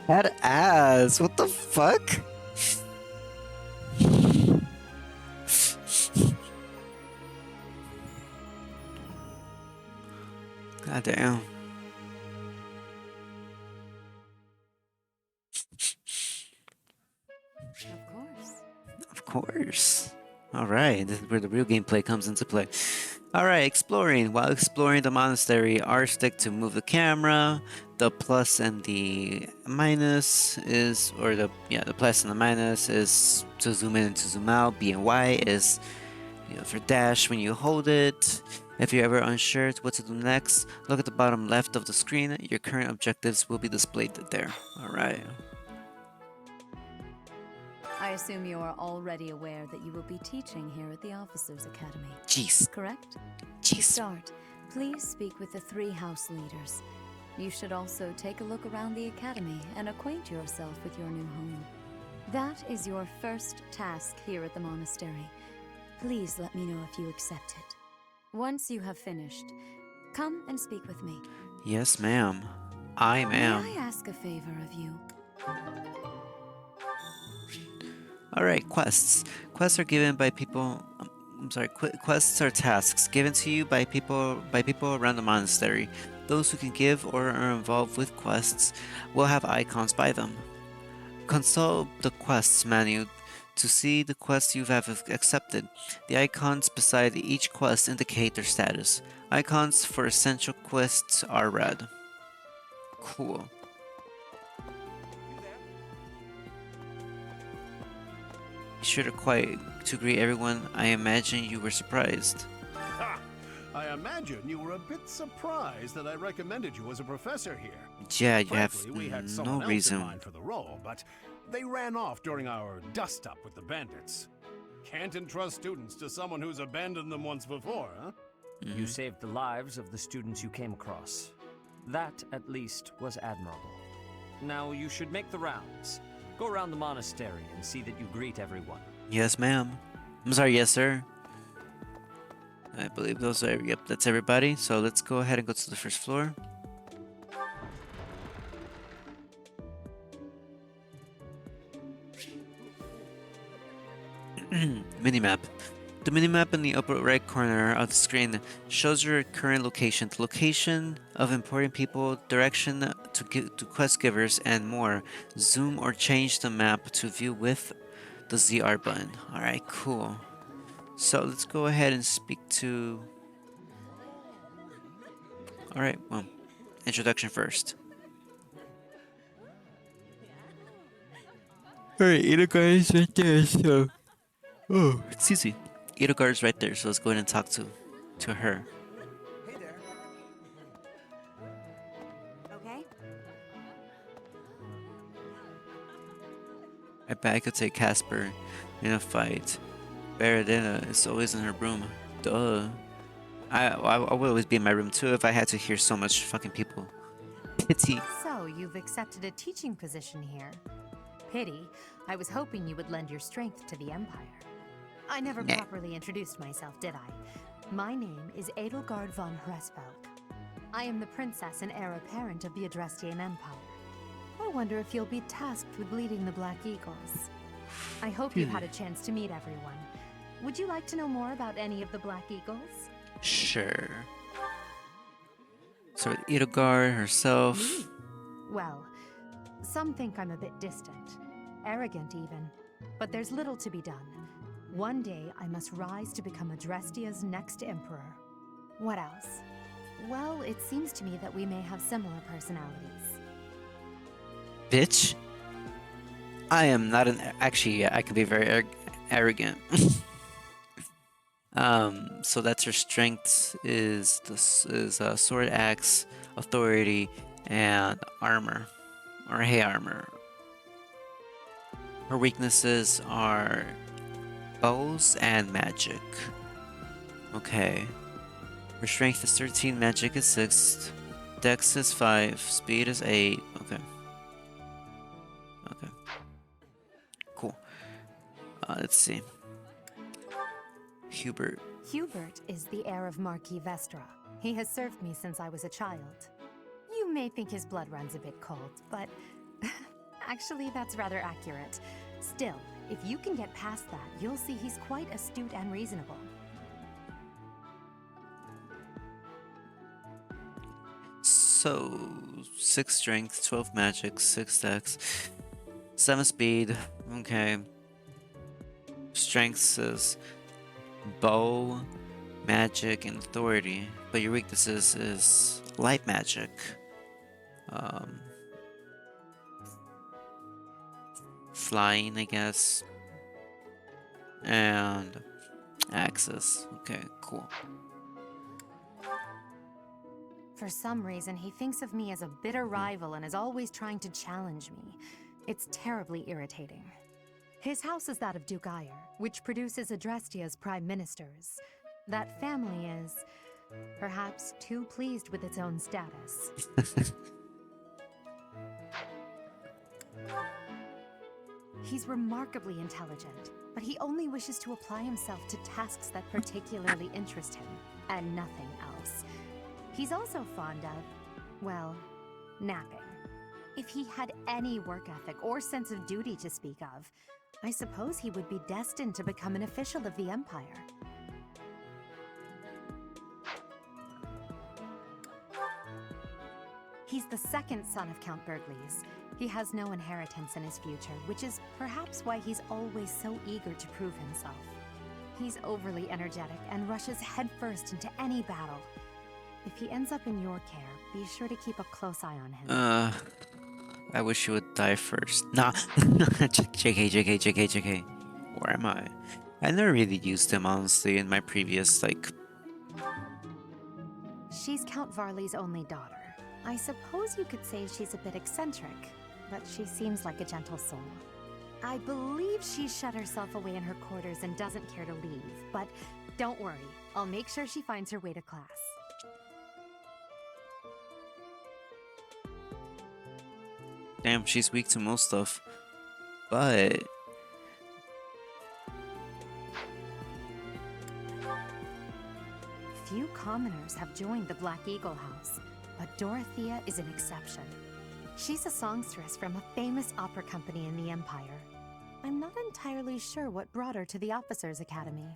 That ass. What the fuck? God damn. Of course. Of course. Alright, this is where the real gameplay comes into play. Alright, exploring. While exploring the monastery, R stick to move the camera. The plus and the minus is, or the plus and the minus is to zoom in and to zoom out. B and Y is For dash, when you hold it. If you're ever unsure what to do next, look at the bottom left of the screen. Your current objectives will be displayed there. Alright. I assume you are already aware that you will be teaching here at the Officers Academy. Jeez. Correct? Jeez. To start, please speak with the 3 house leaders. You should also take a look around the academy and acquaint yourself with your new home. That is your first task here at the monastery. Please let me know if you accept it. Once you have finished, come and speak with me. Yes, ma'am. I ma'am. May I ask a favor of you? Alright, quests. Quests are given by people. Quests are tasks given to you by people around the monastery. Those who can give or are involved with quests will have icons by them. Consult the quests menu to see the quests you have accepted. The icons beside each quest indicate their status. Icons for essential quests are red. Cool. Be sure to greet everyone. I imagine you were surprised. Ha! I imagine you were a bit surprised that I recommended you as a professor here. Yeah, you Frankly, have we had no someone else reason. in mind for the role, but they ran off during our dust-up with the bandits. Can't entrust students to someone who's abandoned them once before, huh? You saved the lives of the students you came across. That, at least, was admirable. Now you should make the rounds. Go around the monastery and see that you greet everyone. Yes, ma'am. I'm sorry, yes, sir. I believe those are, yep, that's everybody. So let's go ahead and go to the first floor. Minimap. The minimap in the upper right corner of the screen shows your current location, the location of important people, direction to quest givers, and more. Zoom or change the map to view with the ZR button. Alright, cool. So let's go ahead and speak to... Alright, well, introduction first. Alright, Itagar is right there, so... Oh, excuse me. Itagar is right there, so let's go ahead and talk to her. Hey there. Okay. I bet I could take Casper in a fight. Baradina is always in her room. Duh. I would always be in my room too if I had to hear so much fucking people. Pity. So, you've accepted a teaching position here. Pity. I was hoping you would lend your strength to the Empire. I never Nah. properly introduced myself, did I? My name is Edelgard von Hresvelk. I am the princess and heir apparent of the Adrestian Empire. I wonder if you'll be tasked with leading the Black Eagles. I hope you've had a chance to meet everyone. Would you like to know more about any of the Black Eagles? Sure. So Itagar herself. Me? Well, some think I'm a bit distant, arrogant even, but there's little to be done. One day I must rise to become Adrestia's next emperor. What else? Well, it seems to me that we may have similar personalities. Bitch. I am not an. Actually, yeah, I can be very arrogant. So that's her strengths is sword, axe, authority, and armor, or hay armor. Her weaknesses are bows and magic. Okay. Her strength is 13, magic is 6, dex is 5, speed is 8. Okay. Okay. Cool. Let's see. Hubert. Hubert is the heir of Marquis Vestra. He has served me since I was a child. You may think his blood runs a bit cold, but actually that's rather accurate. Still, if you can get past that, you'll see he's quite astute and reasonable. So, 6 strength, 12 magic, 6 dex, 7 speed. Okay. Strength is bow, magic, and authority. But your weaknesses is light magic. Flying, I guess. And access. Okay, cool. For some reason, he thinks of me as a bitter rival and is always trying to challenge me. It's terribly irritating. His house is that of Duke Ire, which produces Adrestia's prime ministers. That family is, perhaps, too pleased with its own status. He's remarkably intelligent, but he only wishes to apply himself to tasks that particularly interest him, and nothing else. He's also fond of, well, napping. If he had any work ethic or sense of duty to speak of, I suppose he would be destined to become an official of the Empire. He's the second son of Count Burgleys. He has no inheritance in his future, which is perhaps why he's always so eager to prove himself. He's overly energetic and rushes headfirst into any battle. If he ends up in your care, be sure to keep a close eye on him. I wish you would die first. Nah, JK. Where am I? I never really used him, honestly, in my previous, like... She's Count Varley's only daughter. I suppose you could say she's a bit eccentric, but she seems like a gentle soul. I believe she's shut herself away in her quarters and doesn't care to leave, but don't worry, I'll make sure she finds her way to class. Damn, she's weak to most stuff. But... Few commoners have joined the Black Eagle House, but Dorothea is an exception. She's a songstress from a famous opera company in the Empire. I'm not entirely sure what brought her to the Officers' Academy.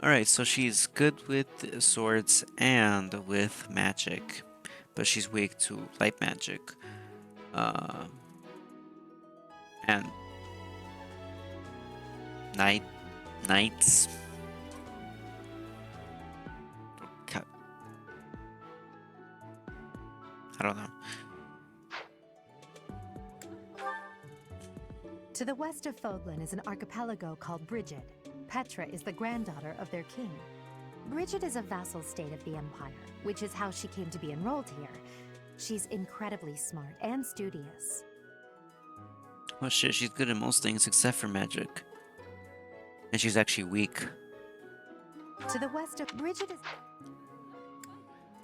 Alright, so she's good with swords and with magic. But she's weak to light magic. And... Knights. I don't know. To the west of Fodlan is an archipelago called Brigid. Petra is the granddaughter of their king. Brigid is a vassal state of the Empire, which is how she came to be enrolled here. She's incredibly smart and studious. Oh shit, she's good at most things except for magic. And she's actually weak. To the west of Brigid is...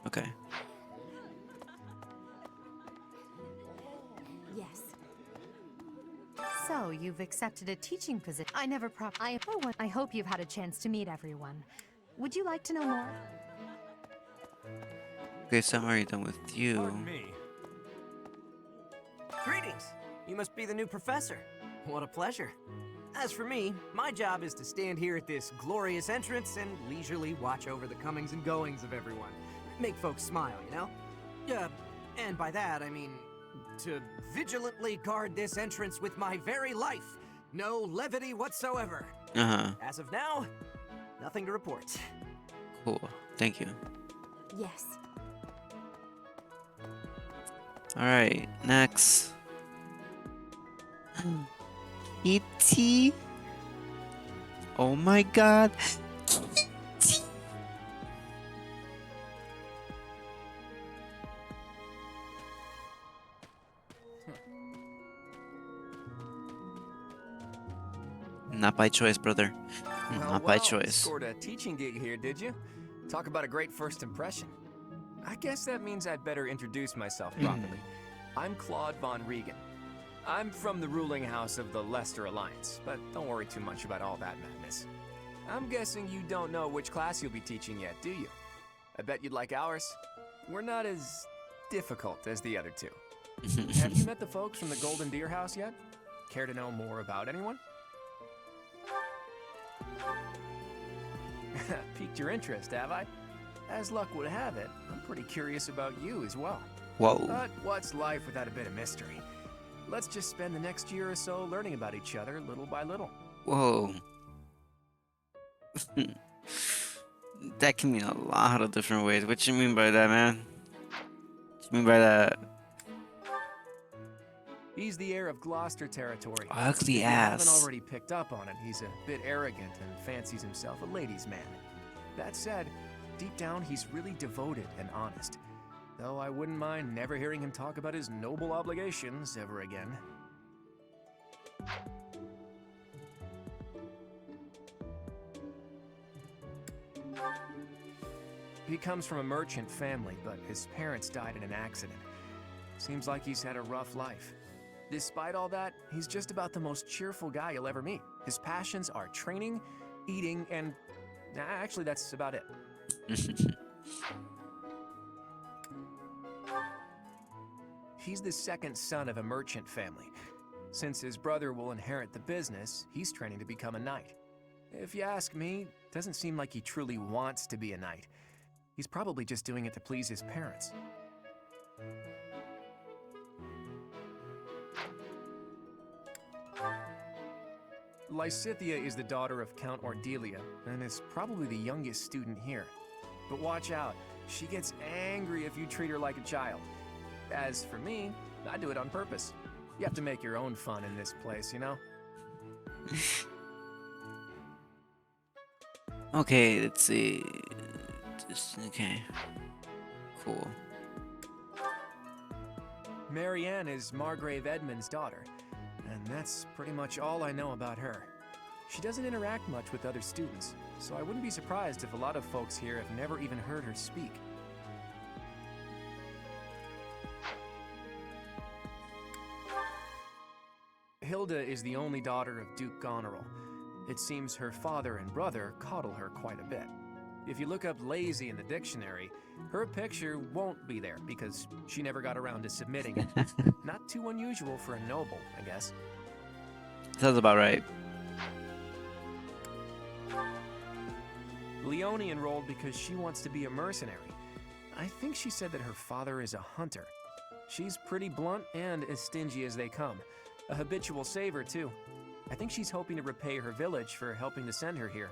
Okay. Yes. So, you've accepted a teaching position. I hope you've had a chance to meet everyone. Would you like to know more? Okay, so I'm already done with you. Pardon me. Greetings! You must be the new professor. What a pleasure. As for me, my job is to stand here at this glorious entrance and leisurely watch over the comings and goings of everyone. Make folks smile, you know? And by that, I mean to vigilantly guard this entrance with my very life. No levity whatsoever. As of now, nothing to report. Cool. Thank you. Yes. Alright, next. E.T. Oh my god. Not by choice, brother. Not by choice. Scored a teaching gig here, did you? Talk about a great first impression. I guess that means I'd better introduce myself properly. I'm Claude von Regan. I'm from the ruling house of the Leicester Alliance, but don't worry too much about all that madness. I'm guessing you don't know which class you'll be teaching yet, do you? I bet you'd like ours. We're not as difficult as the other two. Have you met the folks from the Golden Deer House yet? Care to know more about anyone? Piqued your interest, have I? As luck would have it, I'm pretty curious about you as well. Whoa. But what's life without a bit of mystery? Let's just spend the next year or so learning about each other little by little. Whoa. That can mean a lot of different ways. What you mean by that, man? What you mean by that? He's the heir of Gloucester territory. Ugly If you haven't ass. already picked up on it, he's a bit arrogant and fancies himself a ladies' man. That said, deep down he's really devoted and honest. Though I wouldn't mind never hearing him talk about his noble obligations ever again. He comes from a merchant family, but his parents died in an accident. Seems like he's had a rough life. Despite all that, he's just about the most cheerful guy you'll ever meet. His passions are training, eating, and... actually, that's about it. He's the second son of a merchant family. Since his brother will inherit the business, he's training to become a knight. If you ask me, it doesn't seem like he truly wants to be a knight. He's probably just doing it to please his parents. Lysithea is the daughter of Count Ordelia, and is probably the youngest student here. But watch out, she gets angry if you treat her like a child. As for me, I do it on purpose. You have to make your own fun in this place, you know? Okay, let's see. Okay. Cool. Marianne is Margrave Edmund's daughter, and that's pretty much all I know about her. She doesn't interact much with other students, so I wouldn't be surprised if a lot of folks here have never even heard her speak. Hilda is the only daughter of Duke Goneril. It seems her father and brother coddle her quite a bit. If you look up lazy in the dictionary, her picture won't be there because she never got around to submitting it. Not too unusual for a noble, I guess. Sounds about right. Leonie enrolled because she wants to be a mercenary. I think she said that her father is a hunter. She's pretty blunt and as stingy as they come. A habitual saver, too. I think she's hoping to repay her village for helping to send her here.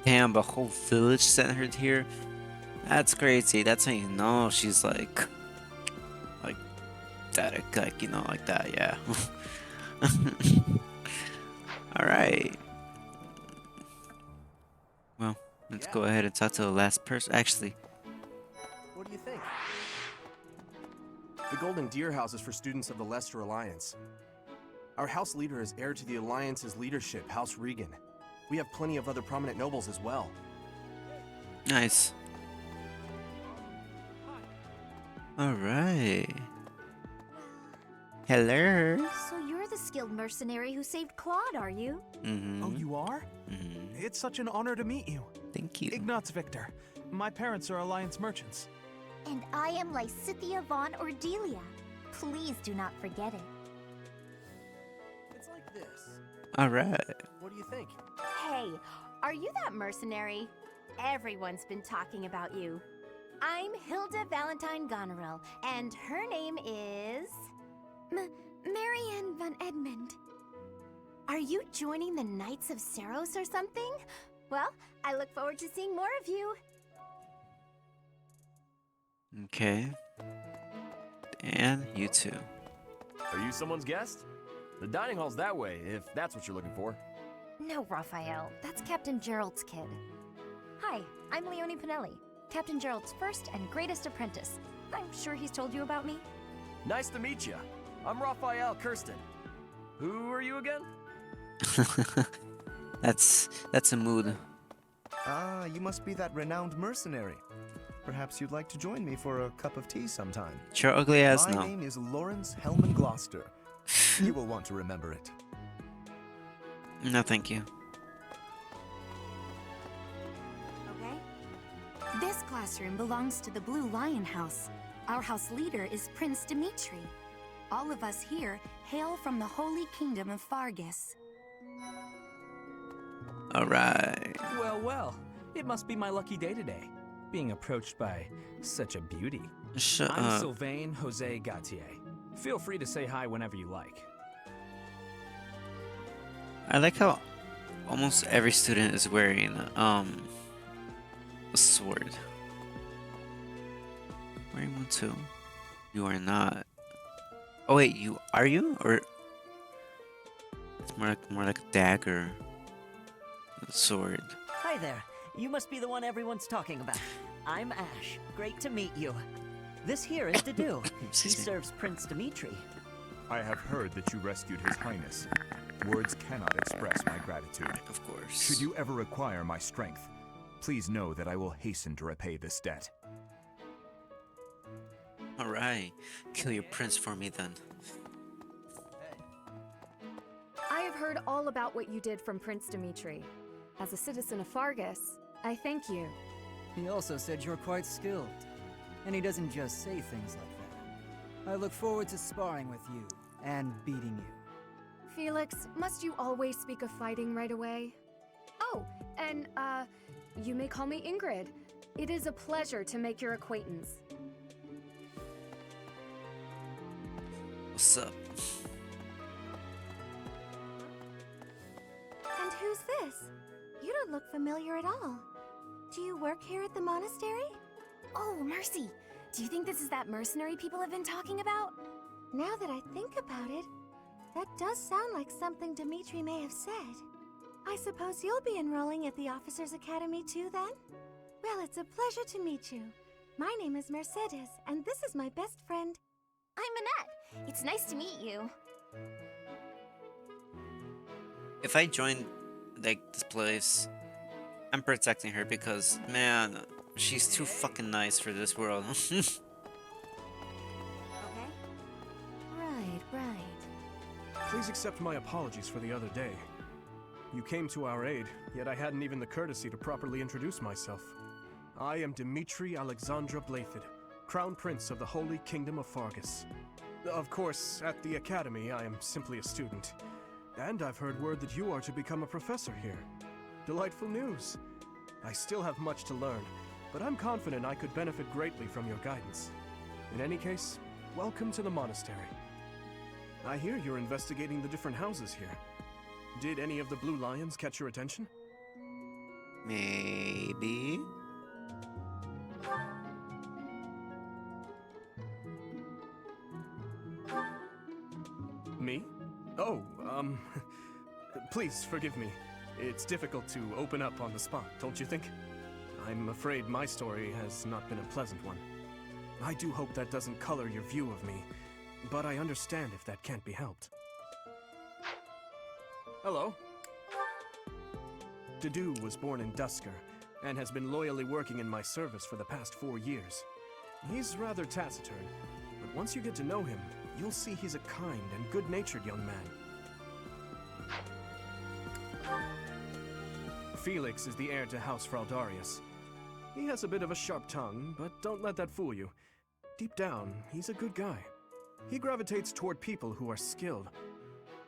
Damn, the whole village sent her here. That's crazy. That's how you know she's like that, like you know, like that. Yeah. All right. Well, let's go ahead and talk to the last person. Actually, What do you think? The Golden Deer House is for students of the Leicester Alliance. Our house leader is heir to the Alliance's leadership, House Regan. We have plenty of other prominent nobles as well. nice. All right. Hello. So you're the skilled mercenary who saved Claude, are you? Mm-hmm. Oh, you are? Mm-hmm. It's such an honor to meet you. Thank you. Ignatz Victor. My parents are Alliance merchants. And I am Lysithea von Ordelia. Please do not forget it. It's like this. All right. What do you think? Hey, are you that mercenary? Everyone's been talking about you. I'm Hilda Valentine Goneril, and her name is... Marianne von Edmund. Are you joining the Knights of Saros or something? Well, I look forward to seeing more of you. Okay. And you too. Are you someone's guest? The dining hall's that way, if that's what you're looking for. No, Raphael. That's Captain Gerald's kid. Hi, I'm Leonie Pinelli, Captain Gerald's first and greatest apprentice. I'm sure he's told you about me. Nice to meet you. I'm Raphael Kirsten. Who are you again? That's a mood. Ah, you must be that renowned mercenary. Perhaps you'd like to join me for a cup of tea sometime. Sure, ugly ass My no. name is Lawrence Hellman Gloucester. You will want to remember it. No, thank you. Okay? This classroom belongs to the Blue Lion House. Our house leader is Prince Dimitri. All of us here hail from the Holy Kingdom of Fargus. All right. Well, well. It must be my lucky day today, being approached by such a beauty. Shut I'm up. Sylvain Jose Gautier. Feel free to say hi whenever you like. I like how almost every student is wearing a sword. Wearing one too. You are not. Oh wait, you are you? Or it's more like a dagger. A sword. Hi there. You must be the one everyone's talking about. I'm Ash. Great to meet you. This here is Dedu. He serves Prince Dimitri. I have heard that you rescued His Highness. Words cannot express my gratitude. Of course. Should you ever require my strength, please know that I will hasten to repay this debt. Alright. Kill your prince for me then. I have heard all about what you did from Prince Dimitri. As a citizen of Fargus, I thank you. He also said you're quite skilled. And he doesn't just say things like that. I look forward to sparring with you and beating you. Felix, must you always speak of fighting right away? Oh, and, you may call me Ingrid. It is a pleasure to make your acquaintance. What's up? And who's this? You don't look familiar at all. Do you work here at the monastery? Oh, Mercy! Do you think this is that mercenary people have been talking about? Now that I think about it, that does sound like something Dimitri may have said. I suppose you'll be enrolling at the Officers' Academy too, then? Well, it's a pleasure to meet you. My name is Mercedes, and this is my best friend. I'm Annette. It's nice to meet you. If I join like this place, I'm protecting her because man, she's too fucking nice for this world. Right. Please accept my apologies for the other day. You came to our aid, yet I hadn't even the courtesy to properly introduce myself. I am Dimitri Alexandra Blathid, Crown Prince of the Holy Kingdom of Fargus. Of course, at the Academy, I am simply a student. And I've heard word that you are to become a professor here. Delightful news. I still have much to learn, but I'm confident I could benefit greatly from your guidance. In any case, welcome to the monastery. I hear you're investigating the different houses here. Did any of the Blue Lions catch your attention? Maybe. Me? Oh, please forgive me. It's difficult to open up on the spot, don't you think? I'm afraid my story has not been a pleasant one. I do hope that doesn't color your view of me, but I understand if that can't be helped. Hello. Dedu was born in Dusker, and has been loyally working in my service for the past 4 years. He's rather taciturn, but once you get to know him, you'll see he's a kind and good-natured young man. Felix is the heir to House Fraldarius. He has a bit of a sharp tongue, but don't let that fool you. Deep down, he's a good guy. He gravitates toward people who are skilled.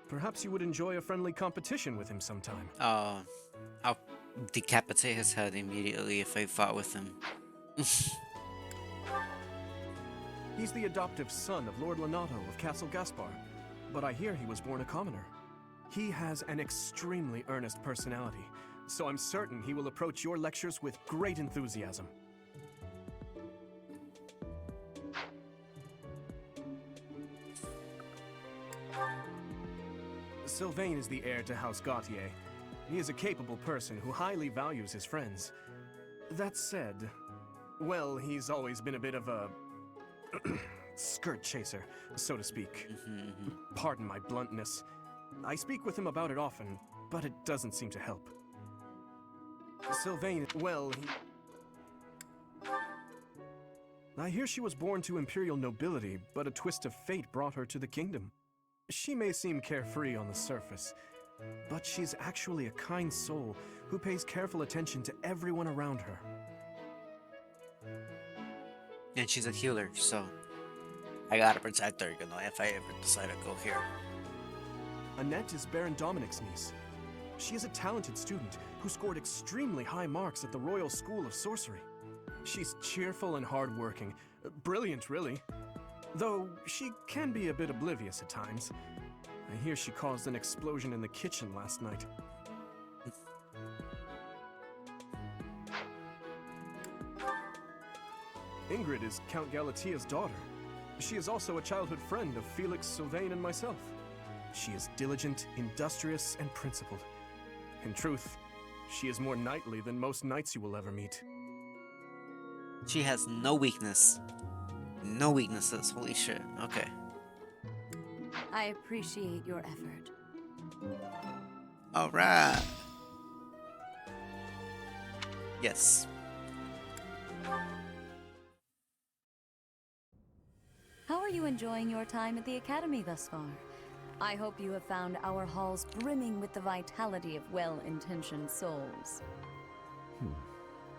Perhaps you would enjoy a friendly competition with him sometime. I'll decapitate his head immediately if I fought with him. He's the adoptive son of Lord Lenato of Castle Gaspar, but I hear he was born a commoner. He has an extremely earnest personality, so I'm certain he will approach your lectures with great enthusiasm. Sylvain is the heir to House Gautier. He is a capable person who highly values his friends. That said, well, he's always been a bit of a skirt chaser, so to speak. Pardon my bluntness. I speak with him about it often, but it doesn't seem to help. Sylvain, well, I hear she was born to imperial nobility, but a twist of fate brought her to the kingdom. She may seem carefree on the surface, but she's actually a kind soul who pays careful attention to everyone around her. And she's a healer, so I gotta protect her, you know, if I ever decide to go here. Annette is Baron Dominic's niece. She is a talented student who scored extremely high marks at the Royal School of Sorcery. She's cheerful and hardworking. Brilliant, really. Though she can be a bit oblivious at times. I hear she caused an explosion in the kitchen last night. Ingrid is Count Galatia's daughter. She is also a childhood friend of Felix, Sylvain, and myself. She is diligent, industrious, and principled. In truth, she is more knightly than most knights you will ever meet. She has no weakness. No weaknesses. Holy shit. Okay. I appreciate your effort. Alright. Yes. How are you enjoying your time at the Academy thus far? I hope you have found our halls brimming with the vitality of well-intentioned souls.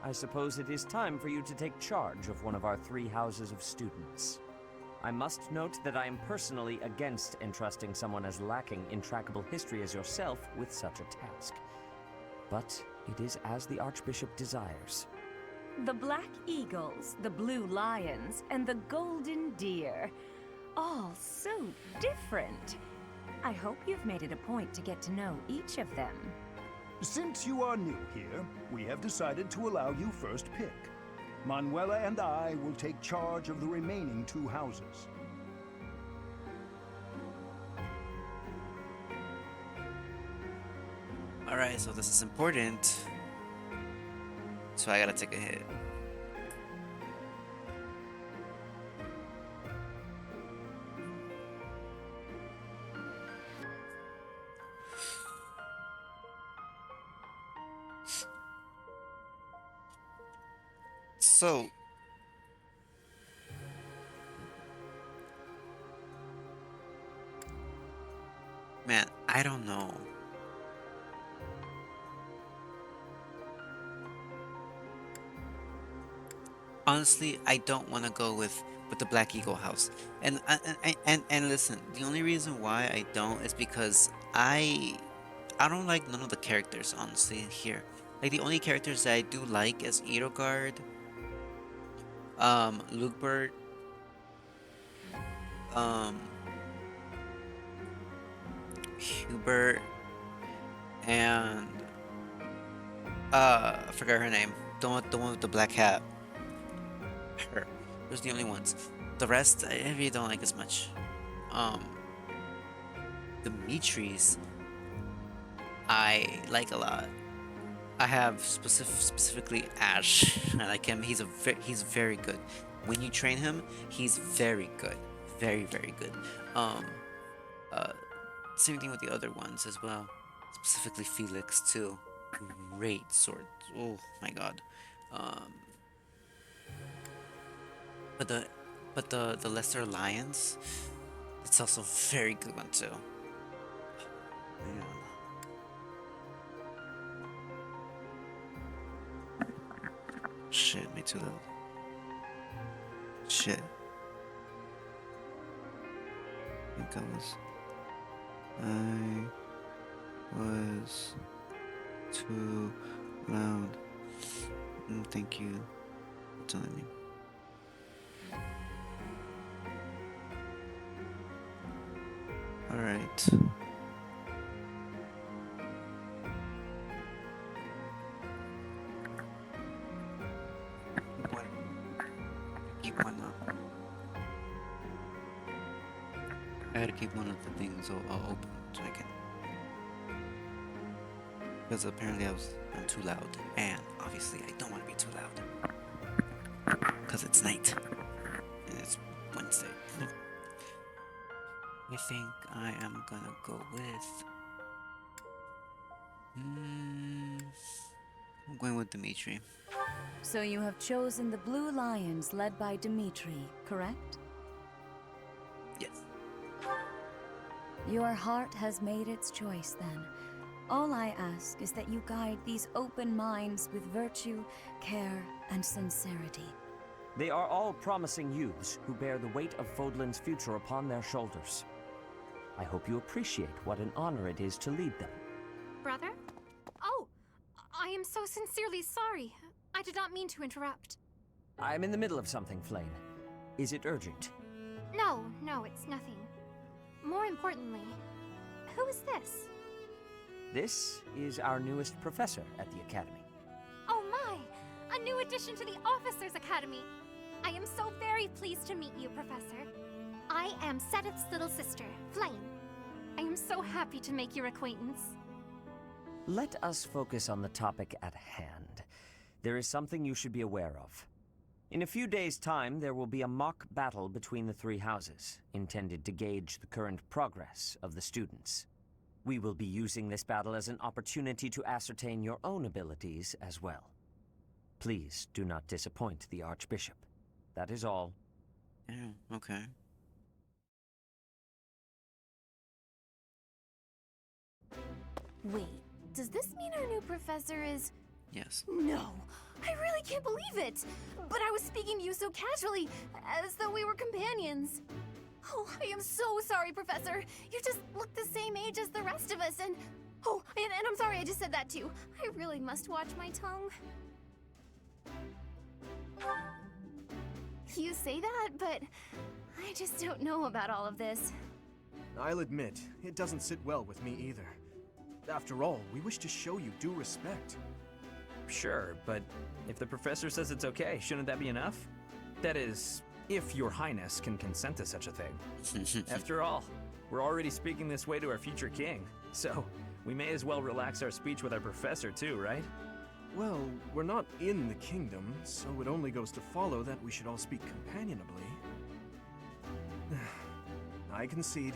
I suppose it is time for you to take charge of one of our 3 houses of students. I must note that I am personally against entrusting someone as lacking in trackable history as yourself with such a task. But it is as the Archbishop desires. The Black Eagles, the Blue Lions, and the Golden Deer. All so different. I hope you've made it a point to get to know each of them. Since you are new here, we have decided to allow you first pick. Manuela and I will take charge of the remaining 2 houses. Alright, so this is important. So I gotta take a hit. So man, I don't know. Honestly, I don't want to go with the Black Eagle house. And listen, the only reason why I don't is because I don't like none of the characters honestly here. Like the only characters that I do like is Edelgard, Lugbert, Hubert, and I forgot her name. The one with the black hat. Her. Those are the only ones. The rest I really don't like as much. Dimitri's I like a lot. I have specifically Ash. I like him. He's very good. When you train him, he's very good. Very good. Same thing with the other ones as well. Specifically Felix too. Great sword. Oh my god. But the Lesser Alliance, it's also a very good one too. Man. Shit, me too loud. Shit. I was too loud. Thank you for telling me. Alright. Keep one up. I gotta keep one of the things open so I can. Because apparently I'm too loud, and obviously I don't want to be too loud. Because it's night, and it's Wednesday. I think I am gonna go with. I'm going with Dimitri. So you have chosen the Blue Lions led by Dimitri, correct? Yes. Your heart has made its choice then. All I ask is that you guide these open minds with virtue, care, and sincerity. They are all promising youths who bear the weight of Fodlan's future upon their shoulders. I hope you appreciate what an honor it is to lead them. Brother? Oh, I am so sincerely sorry. I did not mean to interrupt. I'm in the middle of something, Flame. Is it urgent? No, it's nothing. More importantly, who is this? This is our newest professor at the Academy. Oh my! A new addition to the Officers' Academy! I am so very pleased to meet you, Professor. I am Seteth's little sister, Flame. I am so happy to make your acquaintance. Let us focus on the topic at hand. There is something you should be aware of. In a few days' time, there will be a mock battle between the three houses, intended to gauge the current progress of the students. We will be using this battle as an opportunity to ascertain your own abilities as well. Please do not disappoint the Archbishop. That is all. Yeah, okay. Wait, does this mean our new professor is... Yes. No, I really can't believe it. But I was speaking to you so casually, as though we were companions. Oh, I am so sorry, Professor. You just look the same age as the rest of us, and... Oh, and I'm sorry I just said that too. I really must watch my tongue. You say that, but I just don't know about all of this. I'll admit, it doesn't sit well with me either. After all, we wish to show you due respect. Sure, but if the professor says it's okay, shouldn't that be enough? That is, if your highness can consent to such a thing. After all, we're already speaking this way to our future king, so we may as well relax our speech with our professor too, right? Well, we're not in the kingdom, so it only goes to follow that we should all speak companionably. I concede.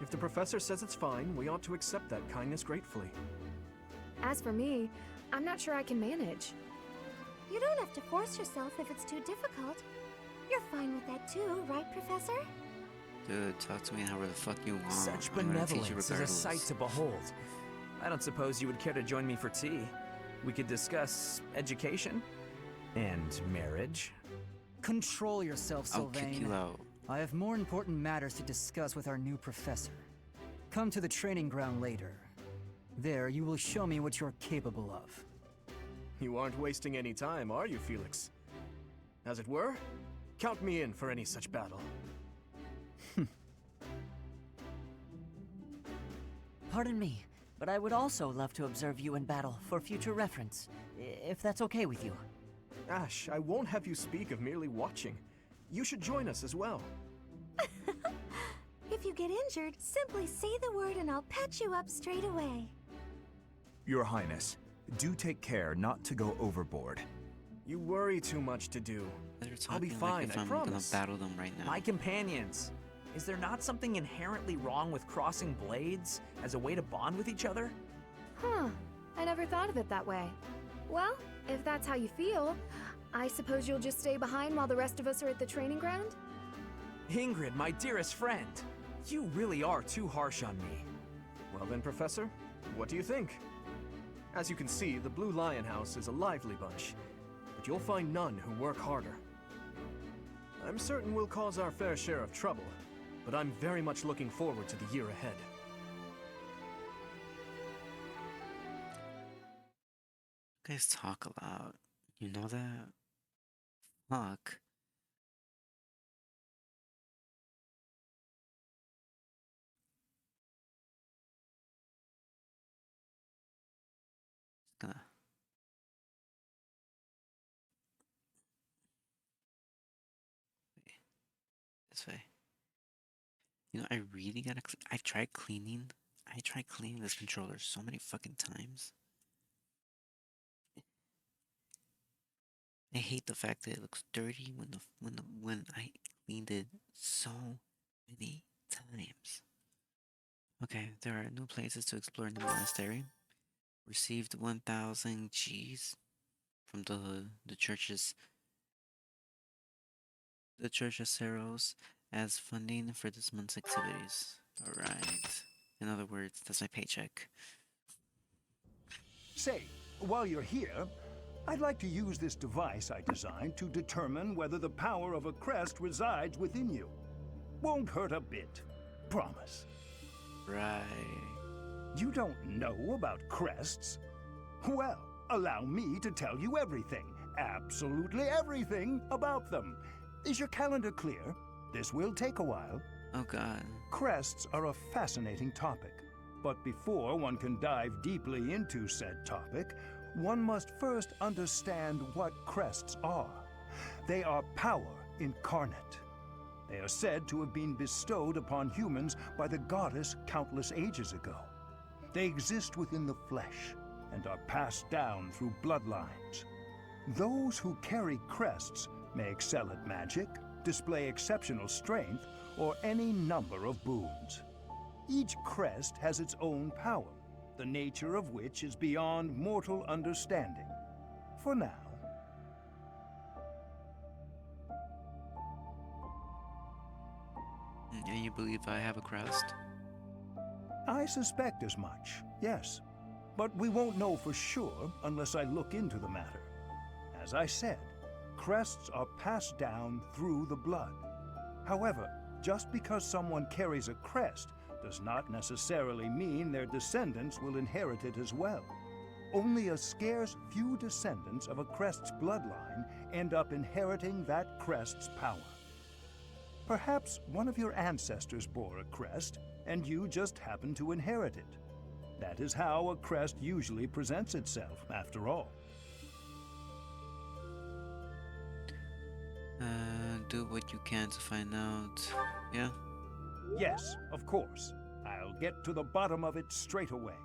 If the professor says it's fine, we ought to accept that kindness gratefully. As for me, I'm not sure I can manage. You don't have to force yourself if it's too difficult. You're fine with that too, right, Professor? Dude, talk to me however the fuck you want. Such I'm gonna teach you benevolence is a regardless. sight to behold. I don't suppose you would care to join me for tea. We could discuss education and marriage. Control yourself, I'll kick Sylvain. you out. I have more important matters to discuss with our new professor. Come to the training ground later. There, you will show me what you're capable of. You aren't wasting any time, are you, Felix? As it were, count me in for any such battle. Pardon me, but I would also love to observe you in battle for future reference, if that's okay with you. Ash, I won't have you speak of merely watching. You should join us as well. If you get injured, simply say the word and I'll patch you up straight away. Your Highness, do take care not to go overboard. You worry too much to do. I'll be fine, like if I I'm promise. gonna battle them right now. My companions, is there not something inherently wrong with crossing blades as a way to bond with each other? Huh, I never thought of it that way. Well, if that's how you feel, I suppose you'll just stay behind while the rest of us are at the training ground? Ingrid, my dearest friend, you really are too harsh on me. Well then, Professor, what do you think? As you can see, the Blue Lion House is a lively bunch, but you'll find none who work harder. I'm certain we'll cause our fair share of trouble, but I'm very much looking forward to the year ahead. You guys talk a lot. You know that? Fuck. Gonna. This way. You know, I really gotta. I've tried cleaning. I tried cleaning this controller so many fucking times. I hate the fact that it looks dirty when I cleaned it so many times. Okay, there are new places to explore in the monastery. Received 1,000 G's from the church's Ceros as funding for this month's activities. Alright. In other words, that's my paycheck. Say, while you're here, I'd like to use this device I designed to determine whether the power of a crest resides within you. Won't hurt a bit. Promise. Right. You don't know about crests? Well, allow me to tell you everything, absolutely everything about them. Is your calendar clear? This will take a while. Oh god. Crests are a fascinating topic, but before one can dive deeply into said topic, one must first understand what crests are. They are power incarnate. They are said to have been bestowed upon humans by the goddess countless ages ago. They exist within the flesh and are passed down through bloodlines. Those who carry crests may excel at magic, display exceptional strength, or any number of boons. Each crest has its own power, the nature of which is beyond mortal understanding. For now. And you believe I have a crest? I suspect as much, yes. But we won't know for sure unless I look into the matter. As I said, crests are passed down through the blood. However, just because someone carries a crest does not necessarily mean their descendants will inherit it as well. Only a scarce few descendants of a crest's bloodline end up inheriting that crest's power. Perhaps one of your ancestors bore a crest, and you just happen to inherit it. That is how a crest usually presents itself, after all. Do what you can to find out. Yeah? Yes, of course. I'll get to the bottom of it straight away.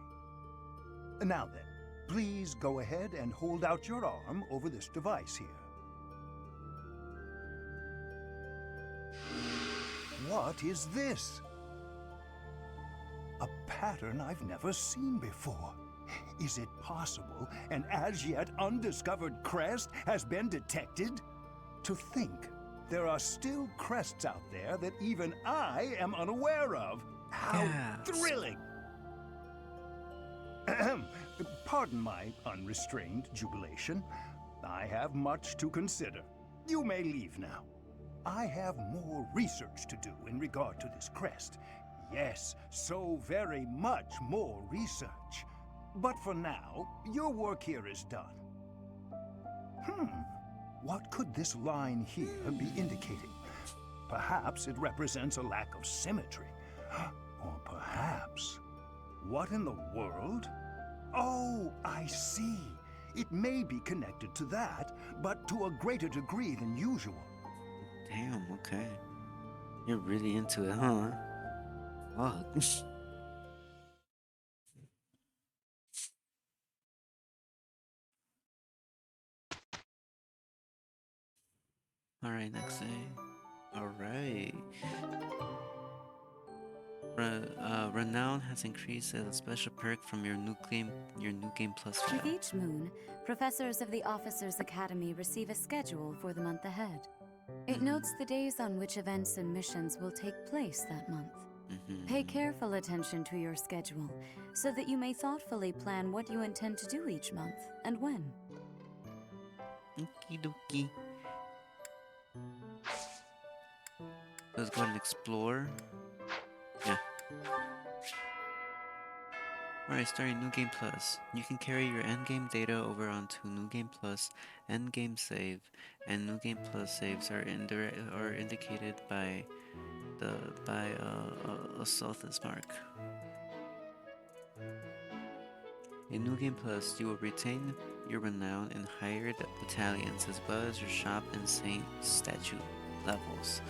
Now then, please go ahead and hold out your arm over this device here. What is this? A pattern I've never seen before. Is it possible an as yet undiscovered crest has been detected? To think there are still crests out there that even I am unaware of. How thrilling! Pardon my unrestrained jubilation. I have much to consider. You may leave now. I have more research to do in regard to this crest. Yes, so very much more research. But for now, your work here is done. What could this line here be indicating? Perhaps it represents a lack of symmetry. Or perhaps... What in the world? Oh, I see. It may be connected to that, but to a greater degree than usual. Damn, okay. You're really into it, huh? Fuck. Alright, next day. Alright. Renown has increased as a special perk from your new game plus file. With each moon, professors of the Officers' Academy receive a schedule for the month ahead. It notes the days on which events and missions will take place that month. Pay careful attention to your schedule, so that you may thoughtfully plan what you intend to do each month, and when. Okie dokie. Let's go ahead and explore. Yeah. Alright, starting New Game Plus. You can carry your endgame data over onto New Game Plus, endgame save, and New Game Plus saves are indicated by a Sothis mark. In New Game Plus, you will retain your renown in hired battalions as well as your shop and saint statue levels.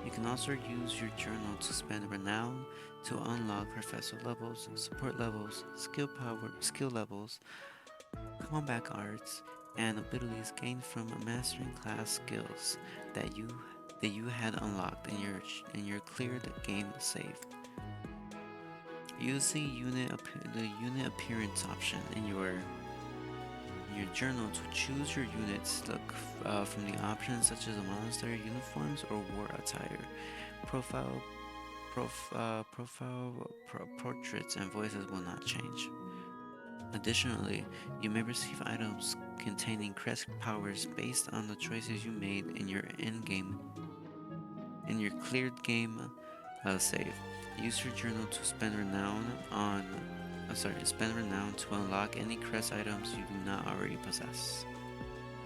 You can also use your journal to spend renown to unlock professor levels, support levels, skill levels, combat arts, and abilities gained from mastering class skills that you had unlocked in your cleared game save. Use the unit appearance option in your journal to choose your units. Look from the options such as monastery uniforms or war attire. Portraits and voices will not change. Additionally, you may receive items containing crest powers based on the choices you made in your cleared game save. Use your journal to spend renown to unlock any crest items you do not already possess.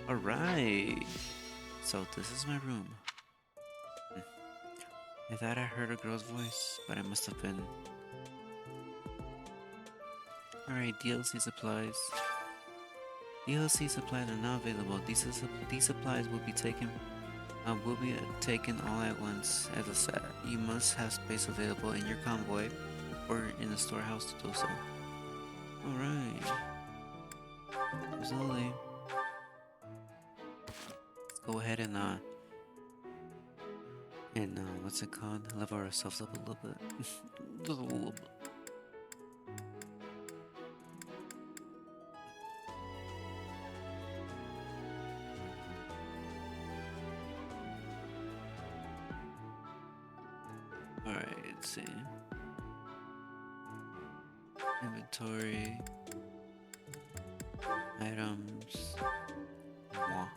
Alright, so this is my room. I thought I heard a girl's voice, but it must have been. Alright, DLC supplies. DLC supplies are now available. These supplies will be taken will be taken all at once as a set. You must have space available in your convoy or in the storehouse to do so. Alright. Absolutely. Let's go ahead and what's it called? Level ourselves up a little bit. Just a little bit. Alright, let's see. Inventory. Items. Mwah.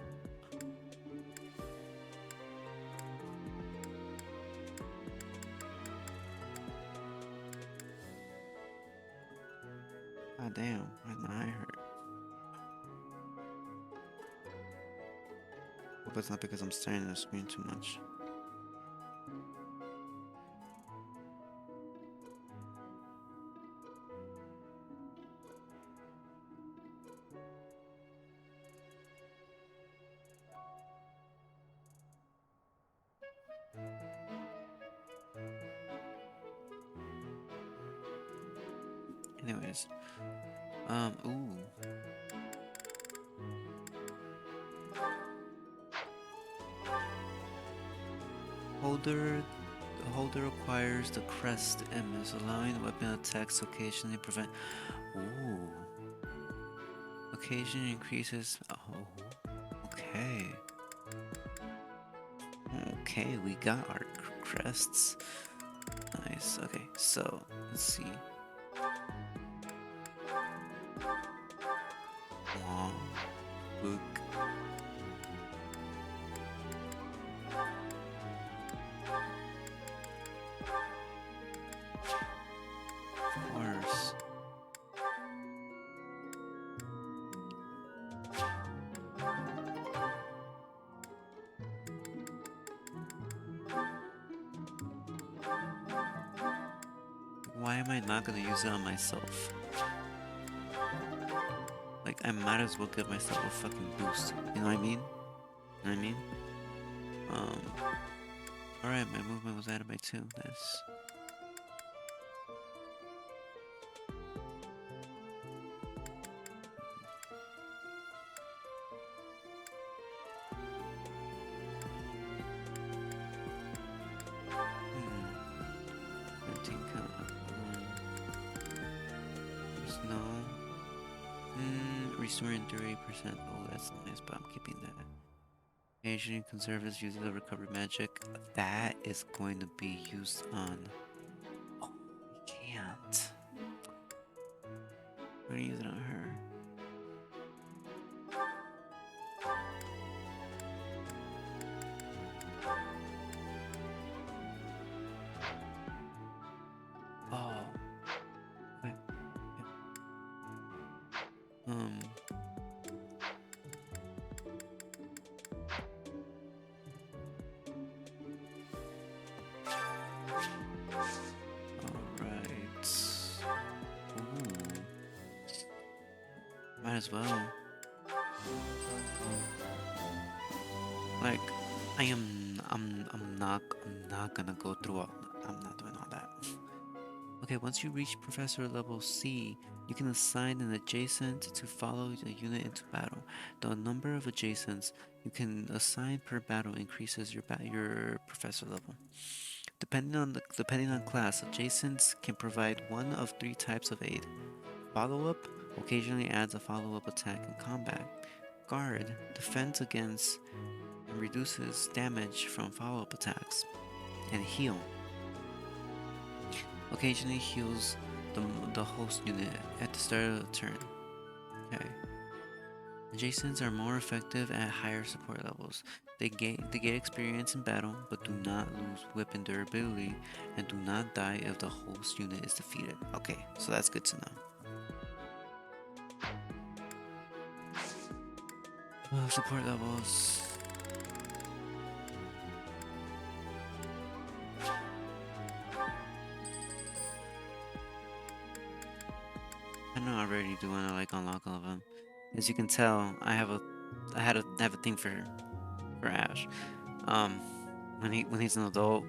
God damn, my eye hurt. Hope it's not because I'm staring at the screen too much. Anyways, ooh. The holder acquires the crest MS, allowing weapon attacks to occasionally prevent. Ooh. Occasionally increases. Oh. Okay. Okay, we got our crests. Nice. Okay, so let's see. Long book. Of course. Why am I not gonna use it on myself? Like, I might as well give myself a fucking boost. You know what I mean? You know what I mean? Alright, my movement was added by 2. Nice. Restoring 30%. Oh, that's nice, but I'm keeping that. Occasionally, conservatives use the recovery magic. That is going to be used on. Oh, we can't. We're gonna use it on her. Oh. Okay. Might as well. Like, I'm not gonna go through all. I'm not doing all that. Okay, once you reach Professor level C, you can assign an adjacent to follow the unit into battle. The number of adjacents you can assign per battle increases your Professor level. Depending on class, adjacents can provide one of 3 types of aid. Follow-up occasionally adds a follow-up attack in combat. Guard defends against and reduces damage from follow-up attacks. And heal occasionally heals the host unit at the start of the turn. Okay. Adjacents are more effective at higher support levels. They gain experience in battle, but do not lose weapon durability and do not die if the host unit is defeated. Okay, so that's good to know. Support levels. I know I already do want to like unlock all of them. As you can tell, I have a thing for Ash. Um, when he's an adult.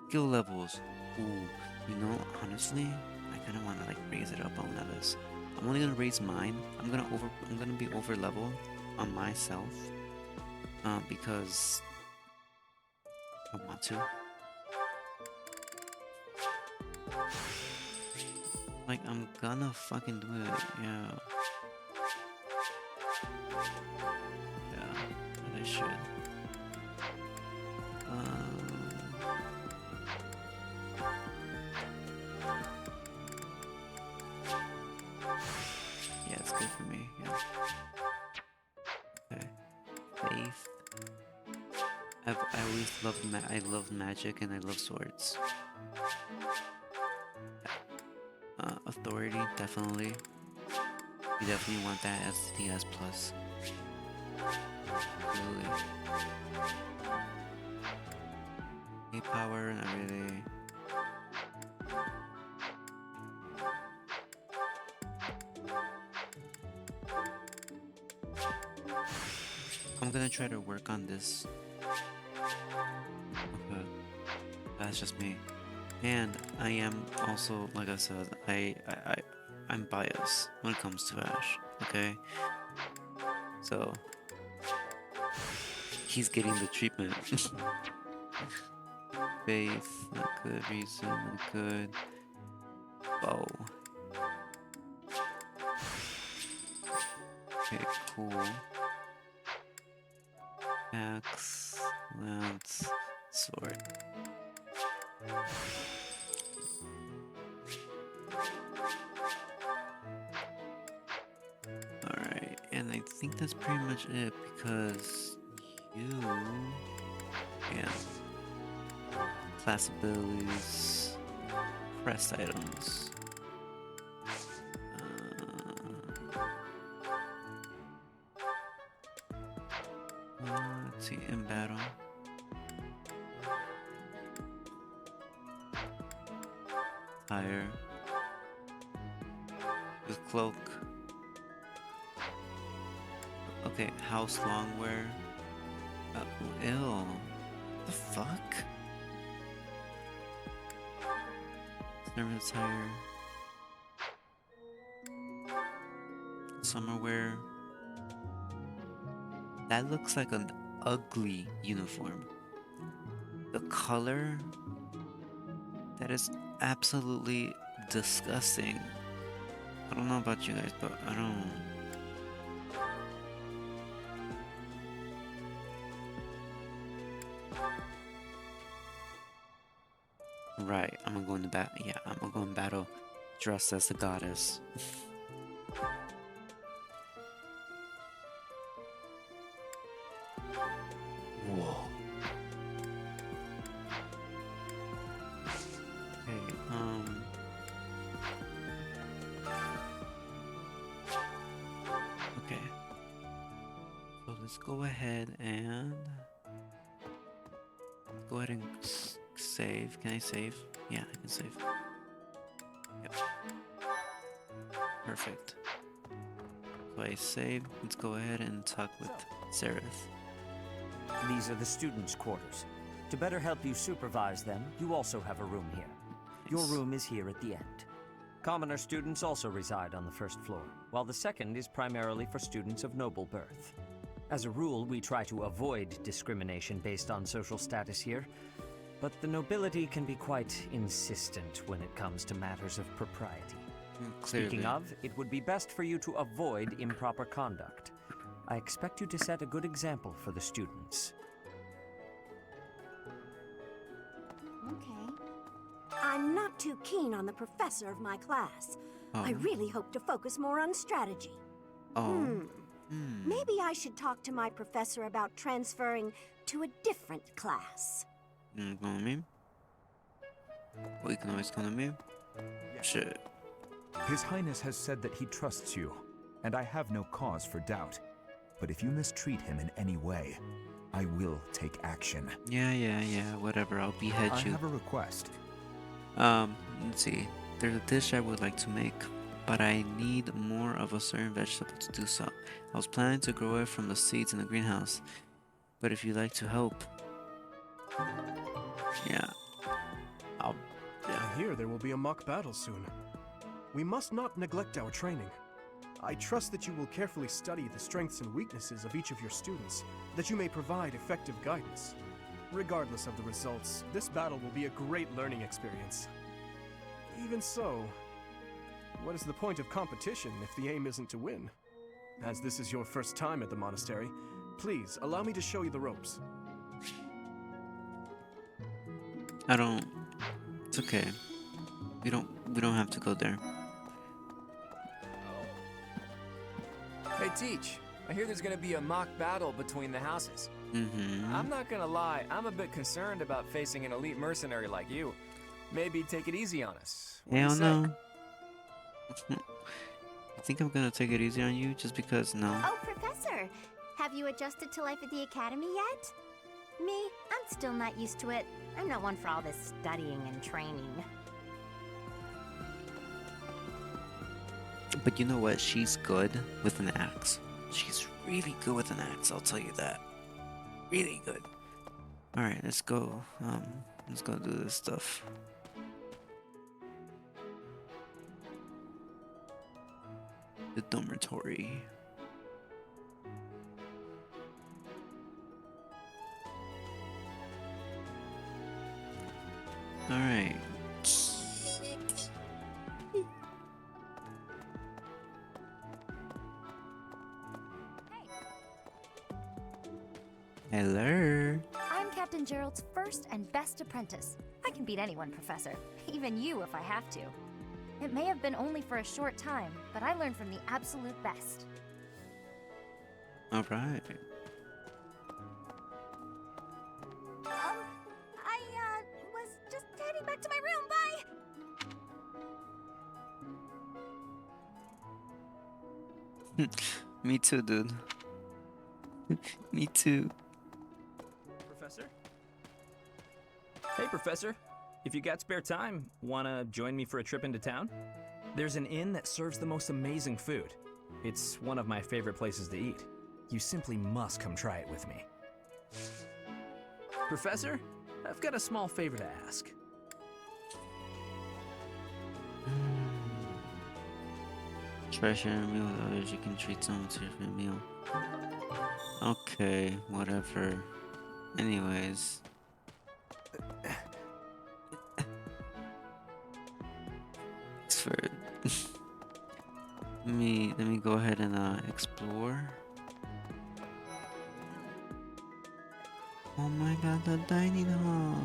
Skill levels. Ooh, you know, honestly, I kind of want to like raise it up on levels. I'm only gonna raise mine. I'm gonna be over level on myself. Because I want to. Like, I'm gonna fucking do it. Yeah. Yeah, I should. Yeah, it's good for me. Yeah. Okay. Faith. I always loved I love magic and I love swords. Authority, definitely. You definitely want that as the S plus. Absolutely. A power, not really. I'm gonna try to work on this. Okay. That's just me. And I am also, like I said, I'm biased when it comes to Ash, okay? So he's getting the treatment. Faith, not good. Reason, not good. Bow. Okay, cool. Axe, lance, sword. Alright, and I think that's pretty much it because you... Yeah. Class abilities, quest items. Let's see, in battle. Higher. With cloak. Okay, house longwear. Ew. The fuck? Servant attire. Summerwear. That looks like an ugly uniform. The color, that is absolutely disgusting. I don't know about you guys, but I don't. Right, I'm gonna go into battle. Yeah, I'm gonna go in battle dressed as a goddess. Whoa. Okay, okay. So let's go ahead and save. Can I save? Yeah, I can save. Yep. Perfect. So I save. Let's go ahead and talk with Seraph. These are the students' quarters. To better help you supervise them, you also have a room here. Your room is here at the end. Commoner students also reside on the first floor, while the second is primarily for students of noble birth. As a rule, we try to avoid discrimination based on social status here, but the nobility can be quite insistent when it comes to matters of propriety. Speaking of, it would be best for you to avoid improper conduct. I expect you to set a good example for the students. Okay. I'm not too keen on the professor of my class. I really hope to focus more on strategy. Maybe I should talk to my professor about transferring to a different class. Economy? Well, you can always come to me. Shit. His Highness has said that he trusts you, and I have no cause for doubt. But if you mistreat him in any way, I will take action. Yeah, whatever, I'll behead you. I have a request. Let's see. There's a dish I would like to make. but I need more of a certain vegetable to do so. I was planning to grow it from the seeds in the greenhouse, but if you'd like to help, yeah, I hear there will be a mock battle soon. We must not neglect our training. I trust that you will carefully study the strengths and weaknesses of each of your students, that you may provide effective guidance. Regardless of the results, this battle will be a great learning experience. Even so, what is the point of competition if the aim isn't to win? As this is your first time at the monastery, please allow me to show you the ropes. It's okay. We don't have to go there. Hey, Teach. I hear there's gonna be a mock battle between the houses. Mm-hmm. I'm not gonna lie, I'm a bit concerned about facing an elite mercenary like you. Maybe take it easy on us. What do you Hell say? no. I think I'm gonna take it easy on you just because no. Oh, Professor! Have you adjusted to life at the academy yet? Me? I'm still not used to it. I'm not one for all this studying and training. But you know what? She's good with an axe. She's really good with an axe, I'll tell you that. Really good. Alright, let's go. Let's go do this stuff. The dormitory. Alright. Hello. I'm Captain Gerald's first and best apprentice. I can beat anyone, Professor. Even you if I have to. It may have been only for a short time, but I learned from the absolute best. Alright. I was just heading back to my room, bye! Me too, dude. Me too. Professor? Hey, Professor. If you got spare time, wanna join me for a trip into town? There's an inn that serves the most amazing food. It's one of my favorite places to eat. You simply must come try it with me. Professor, I've got a small favor to ask. Try sharing a meal with others, you can treat someone to a meal. Okay, whatever. Anyways. It's for let me go ahead and explore. Oh my god, the dining hall.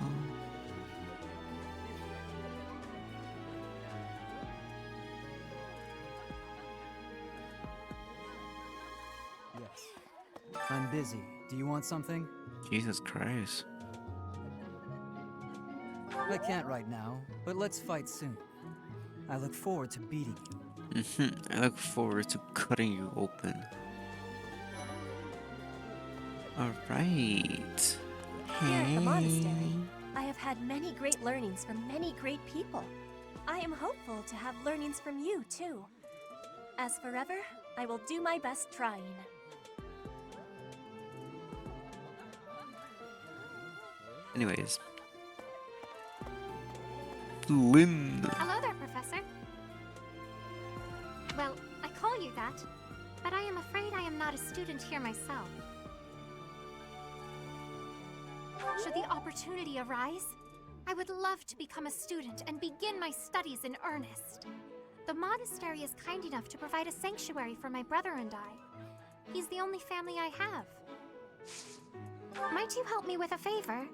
Yes. I'm busy. Do you want something? Jesus Christ. I can't right now, but let's fight soon. I look forward to beating you. I look forward to cutting you open. Alright. Here at the monastery, I have had many great learnings from many great people. I am hopeful to have learnings from you, too. As forever, I will do my best trying. Anyways. Flynn. Hello there, Professor. Well, I call you that, but I am afraid I am not a student here myself. Should the opportunity arise, I would love to become a student and begin my studies in earnest. The monastery is kind enough to provide a sanctuary for my brother and I. He's the only family I have. Might you help me with a favor?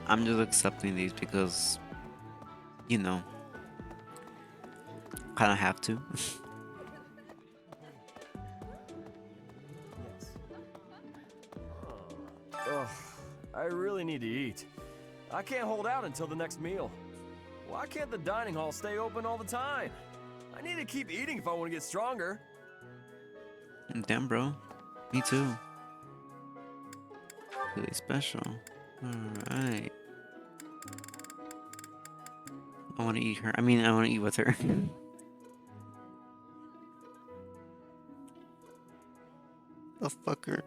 I'm just accepting these because, you know, kind of have to. Ugh, I really need to eat. I can't hold out until the next meal. Why can't the dining hall stay open all the time? I need to keep eating if I want to get stronger. Damn, bro. Me too. Really special. Alright. I want to eat her. I mean, I want to eat with her. The fucker.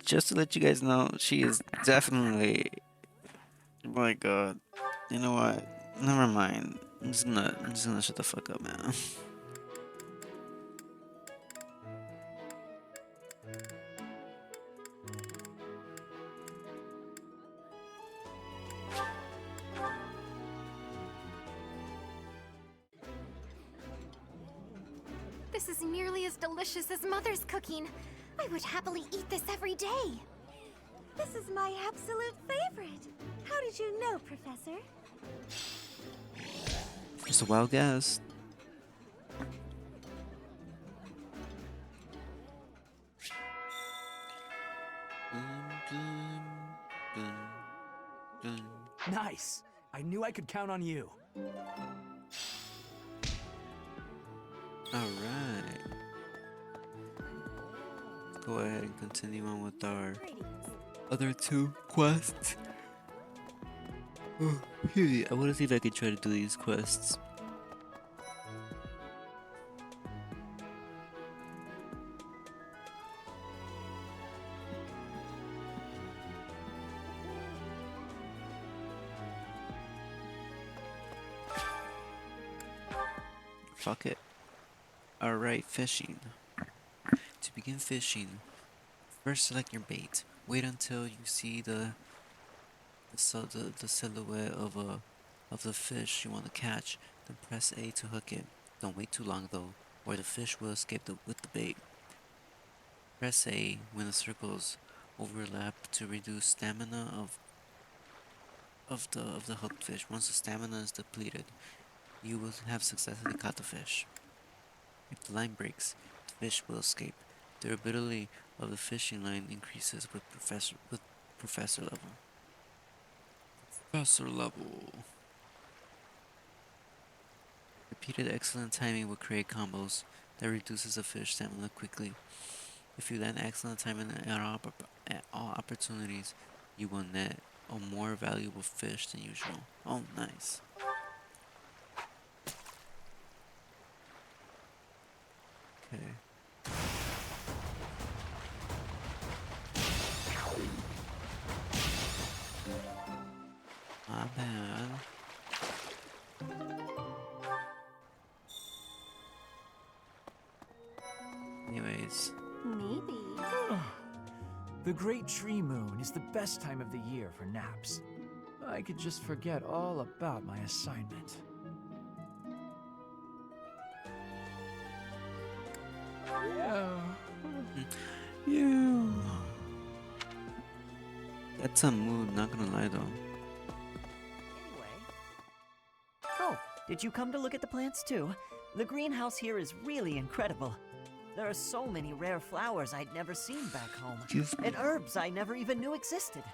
Just to let you guys know, she is definitely. Oh my god. You know what? Never mind. I'm just gonna shut the fuck up, man. This is nearly as delicious as Mother's cooking. I would happily eat this every day. This is my absolute favorite. How did you know, Professor? Just a wild guess. Nice. I knew I could count on you. Alright. Let's go ahead and continue on with our other two quests. Oh, I want to see if I can try to do these quests. Fuck it. Alright, fishing. To begin fishing, first select your bait. Wait until you see the silhouette of the fish you want to catch. Then press A to hook it. Don't wait too long though, or the fish will escape with the bait. Press A when the circles overlap to reduce stamina of the hooked fish. Once the stamina is depleted, you will have successfully caught the fish. If the line breaks, the fish will escape. The durability of the fishing line increases with professor level. Professor level. Repeated excellent timing will create combos that reduces the fish stamina quickly. If you land excellent timing at all opportunities, you will net a more valuable fish than usual. Oh, nice. Okay. Not bad. Anyways. Maybe. The Great Tree Moon is the best time of the year for naps. I could just forget all about my assignment. Yeah. That's a mood, not gonna lie though. Oh, did you come to look at the plants too? The greenhouse here is really incredible. There are so many rare flowers I'd never seen back home, and herbs I never even knew existed.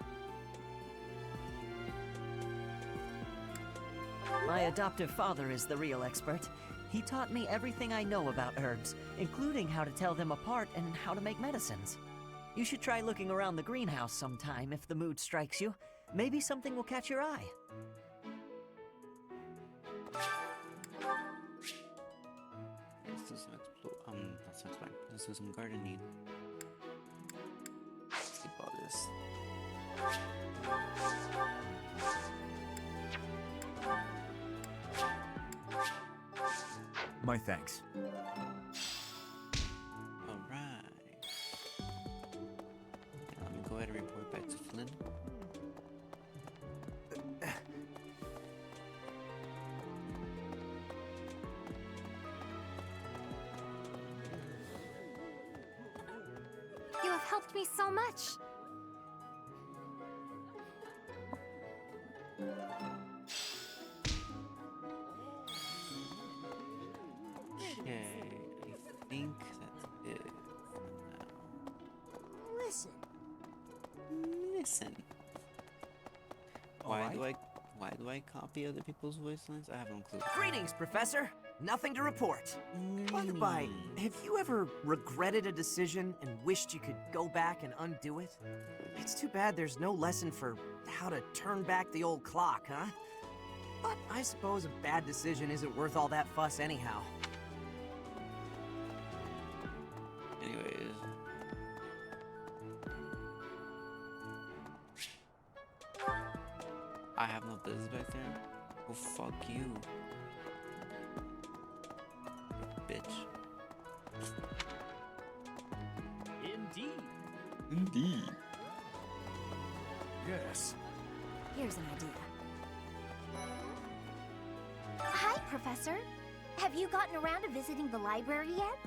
My adoptive father is the real expert. He taught me everything I know about herbs, including how to tell them apart and how to make medicines. You should try looking around the greenhouse sometime if the mood strikes you. Maybe something will catch your eye. Let's do some that's fine. Let's do some gardening. Skip all this. My thanks. Alright. Let me go ahead and report back to Flynn. You have helped me so much. Okay, I think that's it. Listen. Listen. Why do I copy other people's voice lines? I have no clue. Greetings, Professor. Nothing to report. By the by, have you ever regretted a decision and wished you could go back and undo it? It's too bad there's no lesson for how to turn back the old clock, huh? But I suppose a bad decision isn't worth all that fuss anyhow. Anyways. I have no business back there? Oh, fuck you. Bitch. Indeed. Indeed. Yes. Here's an idea. Hi, Professor. Have you gotten around to visiting the library yet?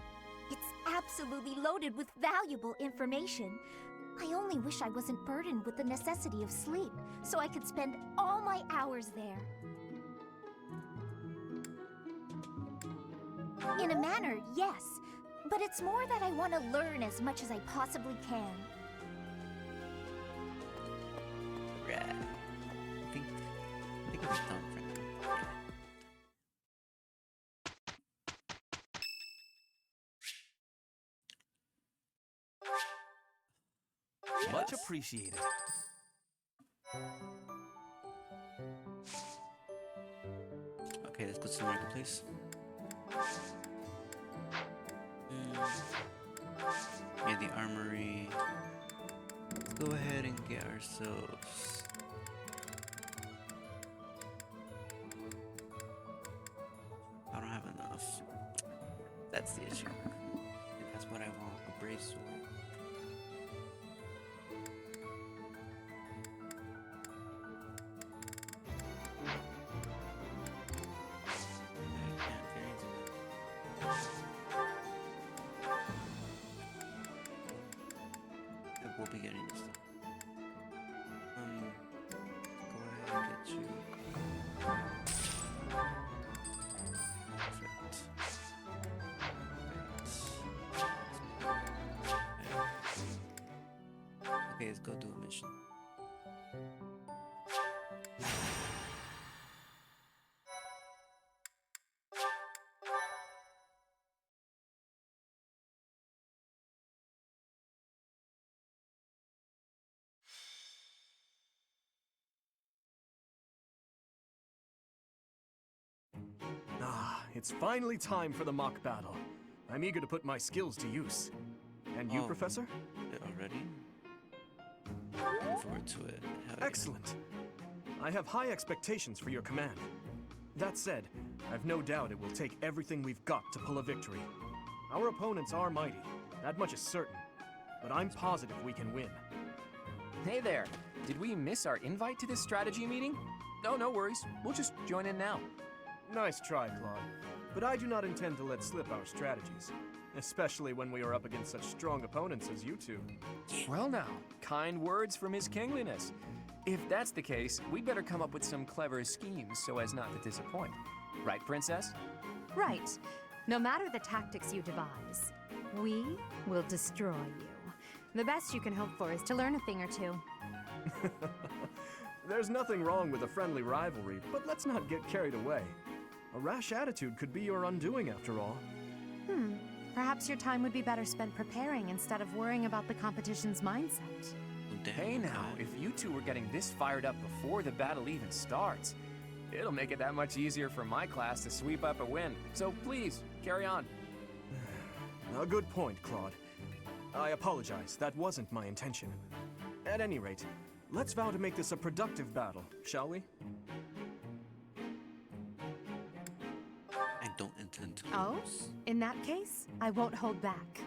It's absolutely loaded with valuable information. I only wish I wasn't burdened with the necessity of sleep, so I could spend all my hours there. In a manner, yes, but it's more that I want to learn as much as I possibly can. Right. I think I'm done for now. Much appreciated. Okay, let's go to the marketplace. Yeah, the armory. Let's go ahead and get ourselves. I don't have enough. That's the issue. And that's what I want, a brave sword. We'll be getting this stuff. Go ahead and get you. Perfect. Okay, let's go do a mission. It's finally time for the Mach battle. I'm eager to put my skills to use. And you, Professor? Already? Looking forward to it. Excellent. I have high expectations for your command. That said, I've no doubt it will take everything we've got to pull a victory. Our opponents are mighty, that much is certain. But I'm positive we can win. Hey there. Did we miss our invite to this strategy meeting? Oh, no worries. We'll just join in now. Nice try, Claude. But I do not intend to let slip our strategies, especially when we are up against such strong opponents as you two. Well now, kind words from His Kingliness. If that's the case, we'd better come up with some clever schemes so as not to disappoint. Right, Princess? Right. No matter the tactics you devise, we will destroy you. The best you can hope for is to learn a thing or two. There's nothing wrong with a friendly rivalry, but let's not get carried away. A rash attitude could be your undoing after all. Perhaps your time would be better spent preparing instead of worrying about the competition's mindset. Hey now, if you two were getting this fired up before the battle even starts, it'll make it that much easier for my class to sweep up a win. So please, carry on. A good point, Claude. I apologize, that wasn't my intention. At any rate, let's vow to make this a productive battle, shall we? I don't intend to Oh? lose. In that case, I won't hold back.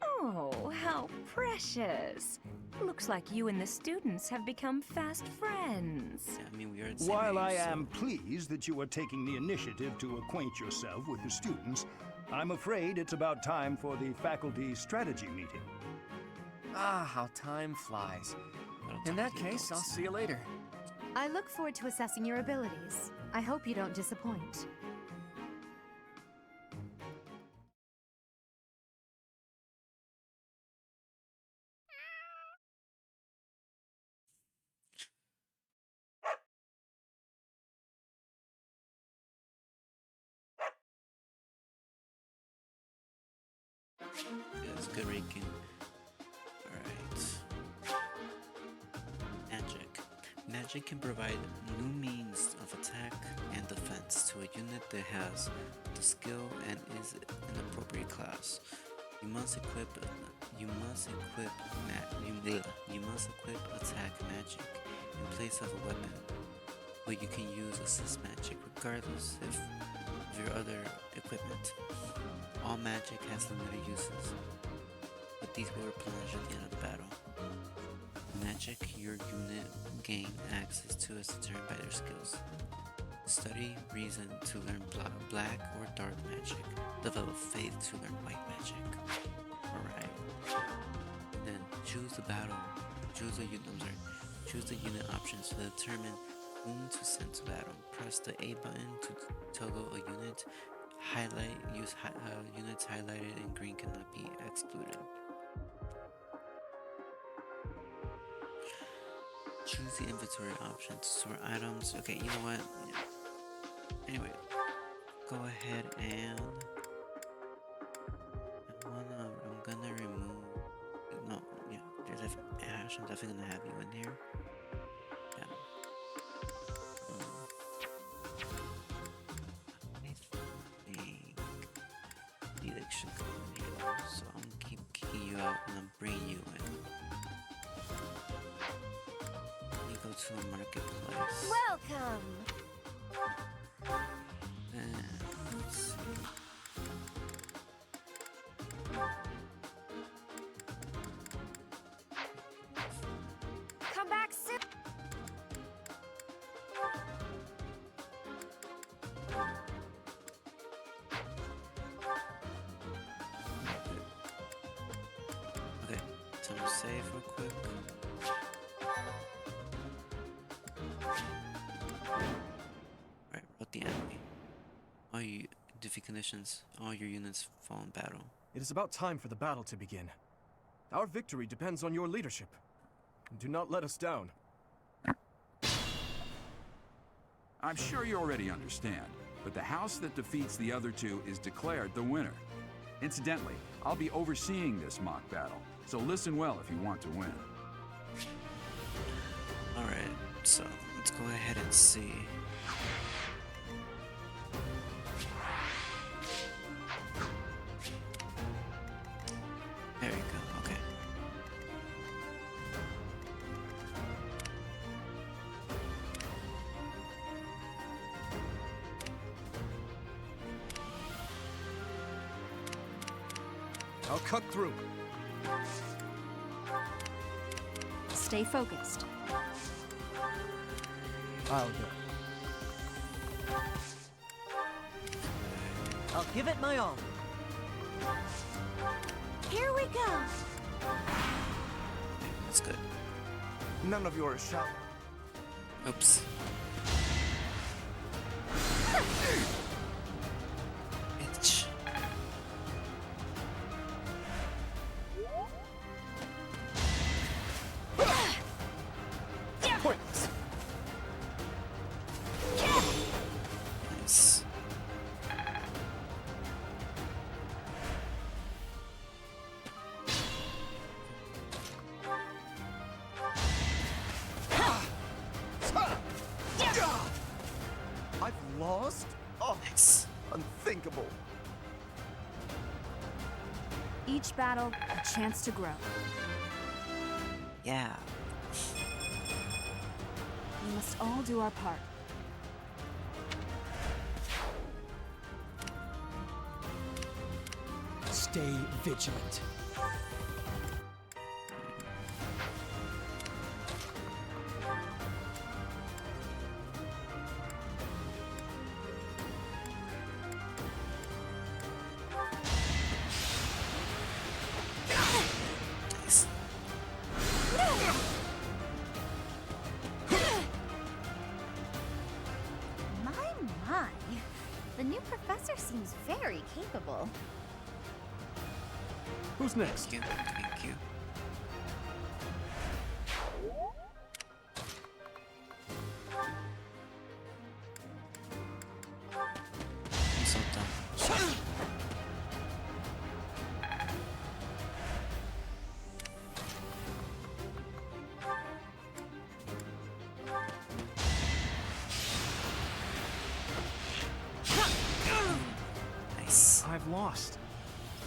Oh, how precious. Looks like you and the students have become fast friends. Yeah, I mean, we are at the same While I age, so- am pleased that you are taking the initiative to acquaint yourself with the students, I'm afraid it's about time for the faculty strategy meeting. Ah, how time flies. In that case, I'll see you later. I look forward to assessing your abilities. I hope you don't disappoint. Yeah, it's good ranking. Alright. Magic. Magic can provide new means of attack and defense to a unit that has the skill and is an appropriate class. You must equip attack magic in place of a weapon, but you can use assist magic regardless of your other equipment. All magic has limited uses, but these will replenish at the end of the battle. Magic your unit gain access to is determined by their skills. Study reason to learn black or dark magic. Develop faith to learn white magic. Alright. Then choose the unit options to determine whom to send to battle. Press the A button to toggle a unit. Units highlighted in green cannot be excluded. Choose the inventory option to store items. Okay, you know what? Yeah. Anyway, go ahead and I'm gonna remove. No, yeah, there's Ash. I'm definitely gonna have you in here. Yeah. I think Felix should go in here, so I'm gonna keep kicking you out and I'm bringing you in. Go to the marketplace. Welcome! And let's see. Come back soon! Okay, time to save real quick. Right, wrote the enemy. All you defeat conditions, all your units fall in battle. It is about time for the battle to begin. Our victory depends on your leadership. Do not let us down. I'm sure you already understand, but the house that defeats the other two is declared the winner. Incidentally, I'll be overseeing this mock battle, so listen well if you want to win. Alright, so let's go ahead and see. There you go, okay. I'll cut through. Stay focused. I'll do it. I'll give it my all. Here we go. That's good. None of yours shall. Oops. Bitch. Points. Nice. I've lost? Oh, Nice. unthinkable. Each battle, a chance to grow. Yeah. We must all do our part. Stay vigilant. Nice. My. The new professor seems very capable. Who's next? Thank you. Thank you. I'm so dumb. Yes. I've lost.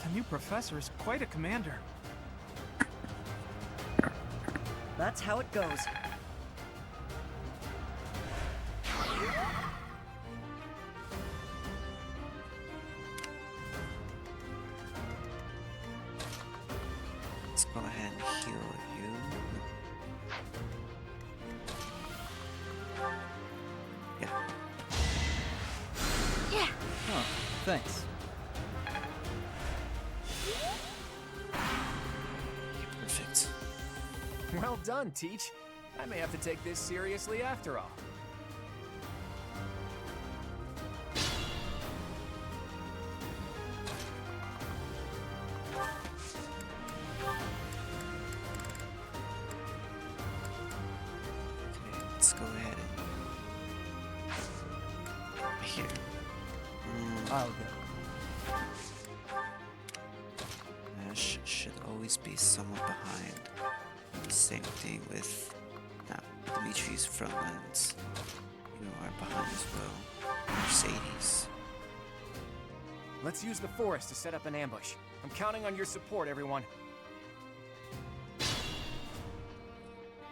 The new professor is quite a commander. That's how it goes. Let's go ahead and heal you. Yeah. Yeah. Oh, thanks. Perfect. Well done, Teach. I may have to take this seriously after all. Okay, let's go ahead and here. I'll go. Ash should always be somewhat behind. Same thing with Dimitri's front lines. You are behind as well. Mercedes. Let's use the forest to set up an ambush. I'm counting on your support, everyone.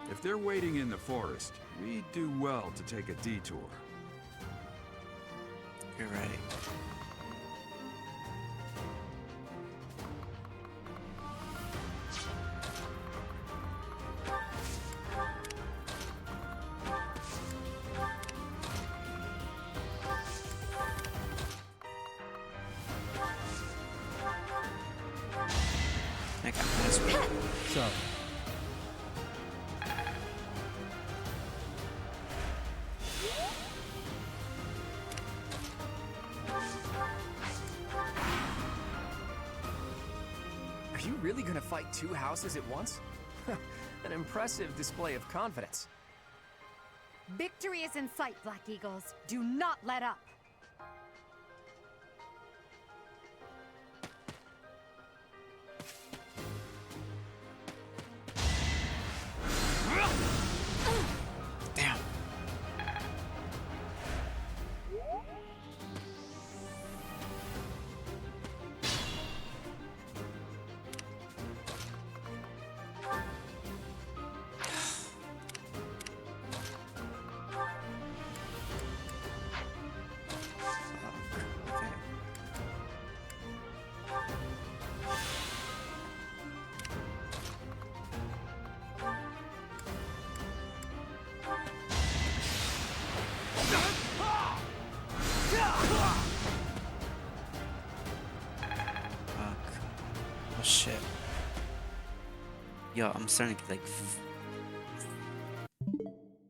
If they're waiting in the forest, we do well to take a detour. You're right. I got this one. So, Are you really gonna fight two houses at once? An impressive display of confidence. Victory is in sight, Black Eagles. Do not let up. Damn. Okay. Fuck. Oh shit. Yo, I'm starting to get like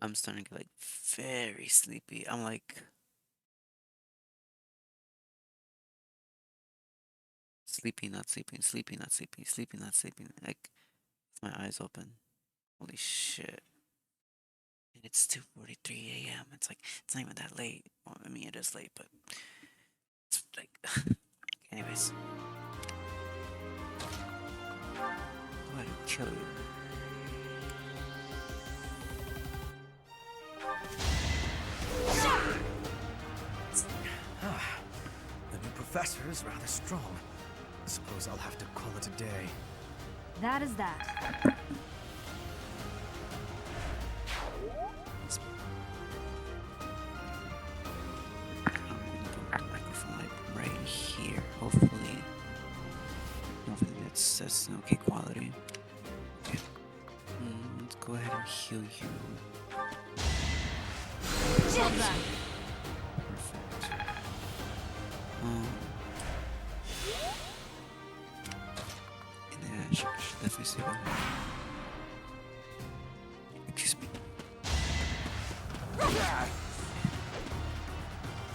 I'm starting to get like very sleepy. I'm like sleepy, not sleeping, sleepy, not sleeping, sleepy, not sleeping. Like with my eyes open. Holy shit. And it's 2:43 a.m. It's like it's not even that late. Well, I mean it is late, but it's like anyways. Go ahead and kill you. The new professor is rather strong. I suppose I'll have to call it a day. That is that. I'm gonna put the microphone like right here. Hopefully that's an okay quality. Okay. Let's go ahead and heal you. Love that. Perfect. And then I should definitely say that. Excuse me.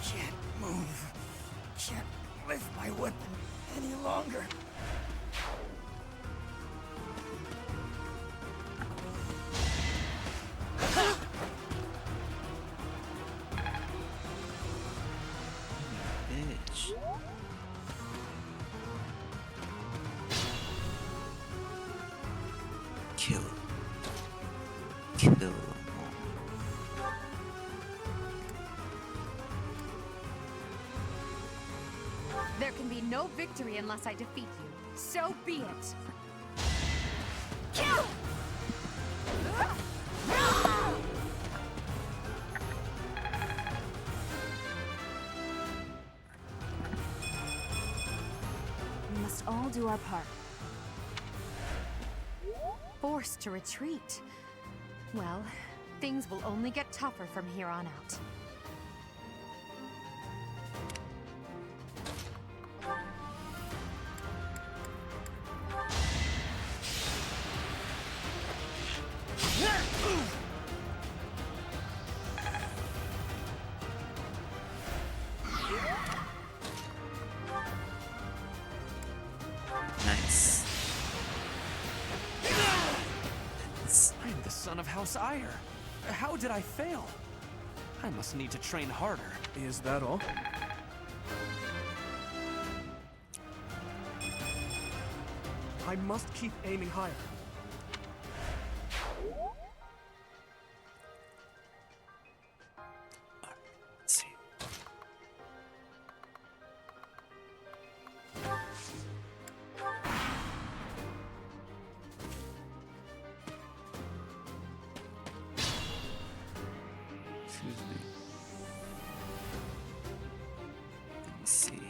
Can't move. Can't lift my weapon any longer. Bitch. Kill. Kill them all. There can no victory unless I defeat you. So be it. We must all do our part. Forced to retreat. Well, things will only get tougher from here on out. Nice. I'm the son of House Ire. How did I fail? I must need to train harder. Is that all? I must keep aiming higher. Let's see. Excuse me. Let me see.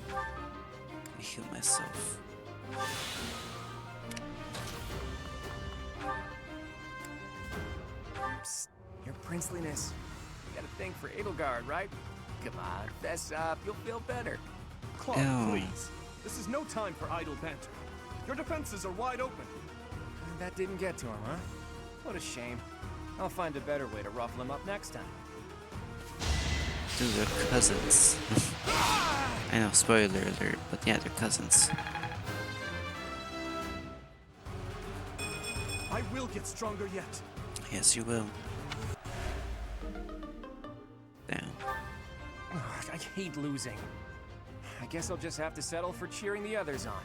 Let me heal myself. Psst, your princeliness. You got a thing for Edelgard, right? Come on, fess up. You'll feel better. Claude, Ew. please. This is no time for idle banter. Your defenses are wide open. That didn't get to him, huh? What a shame. I'll find a better way to ruffle him up next time. Dude, they're cousins. I know, spoiler alert, but yeah, they're cousins. I will get stronger yet. Yes, you will. Damn. Ugh, I hate losing. I guess I'll just have to settle for cheering the others on.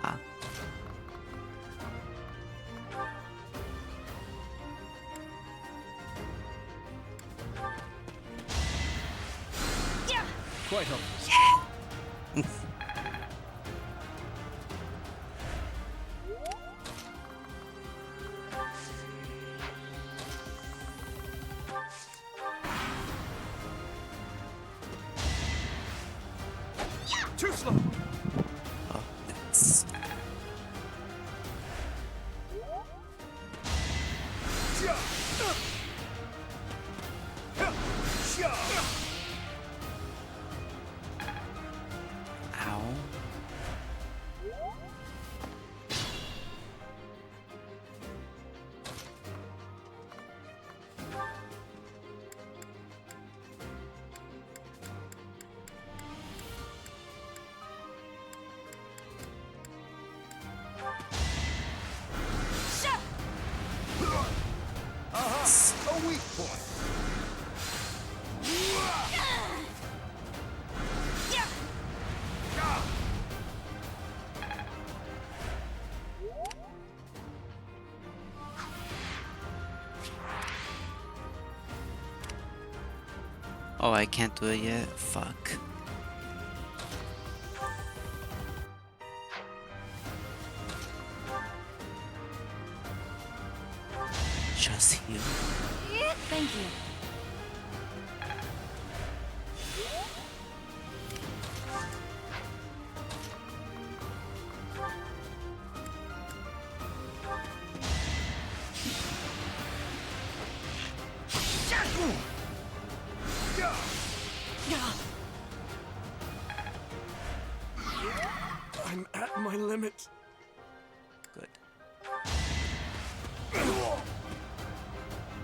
Ah. Quite hopeless. Yeah. Too slow. Oh, that's. Ow. A weak point. Oh, I can't do it yet? Fuck. Just heal. Thank you. I'm at my limit. Good.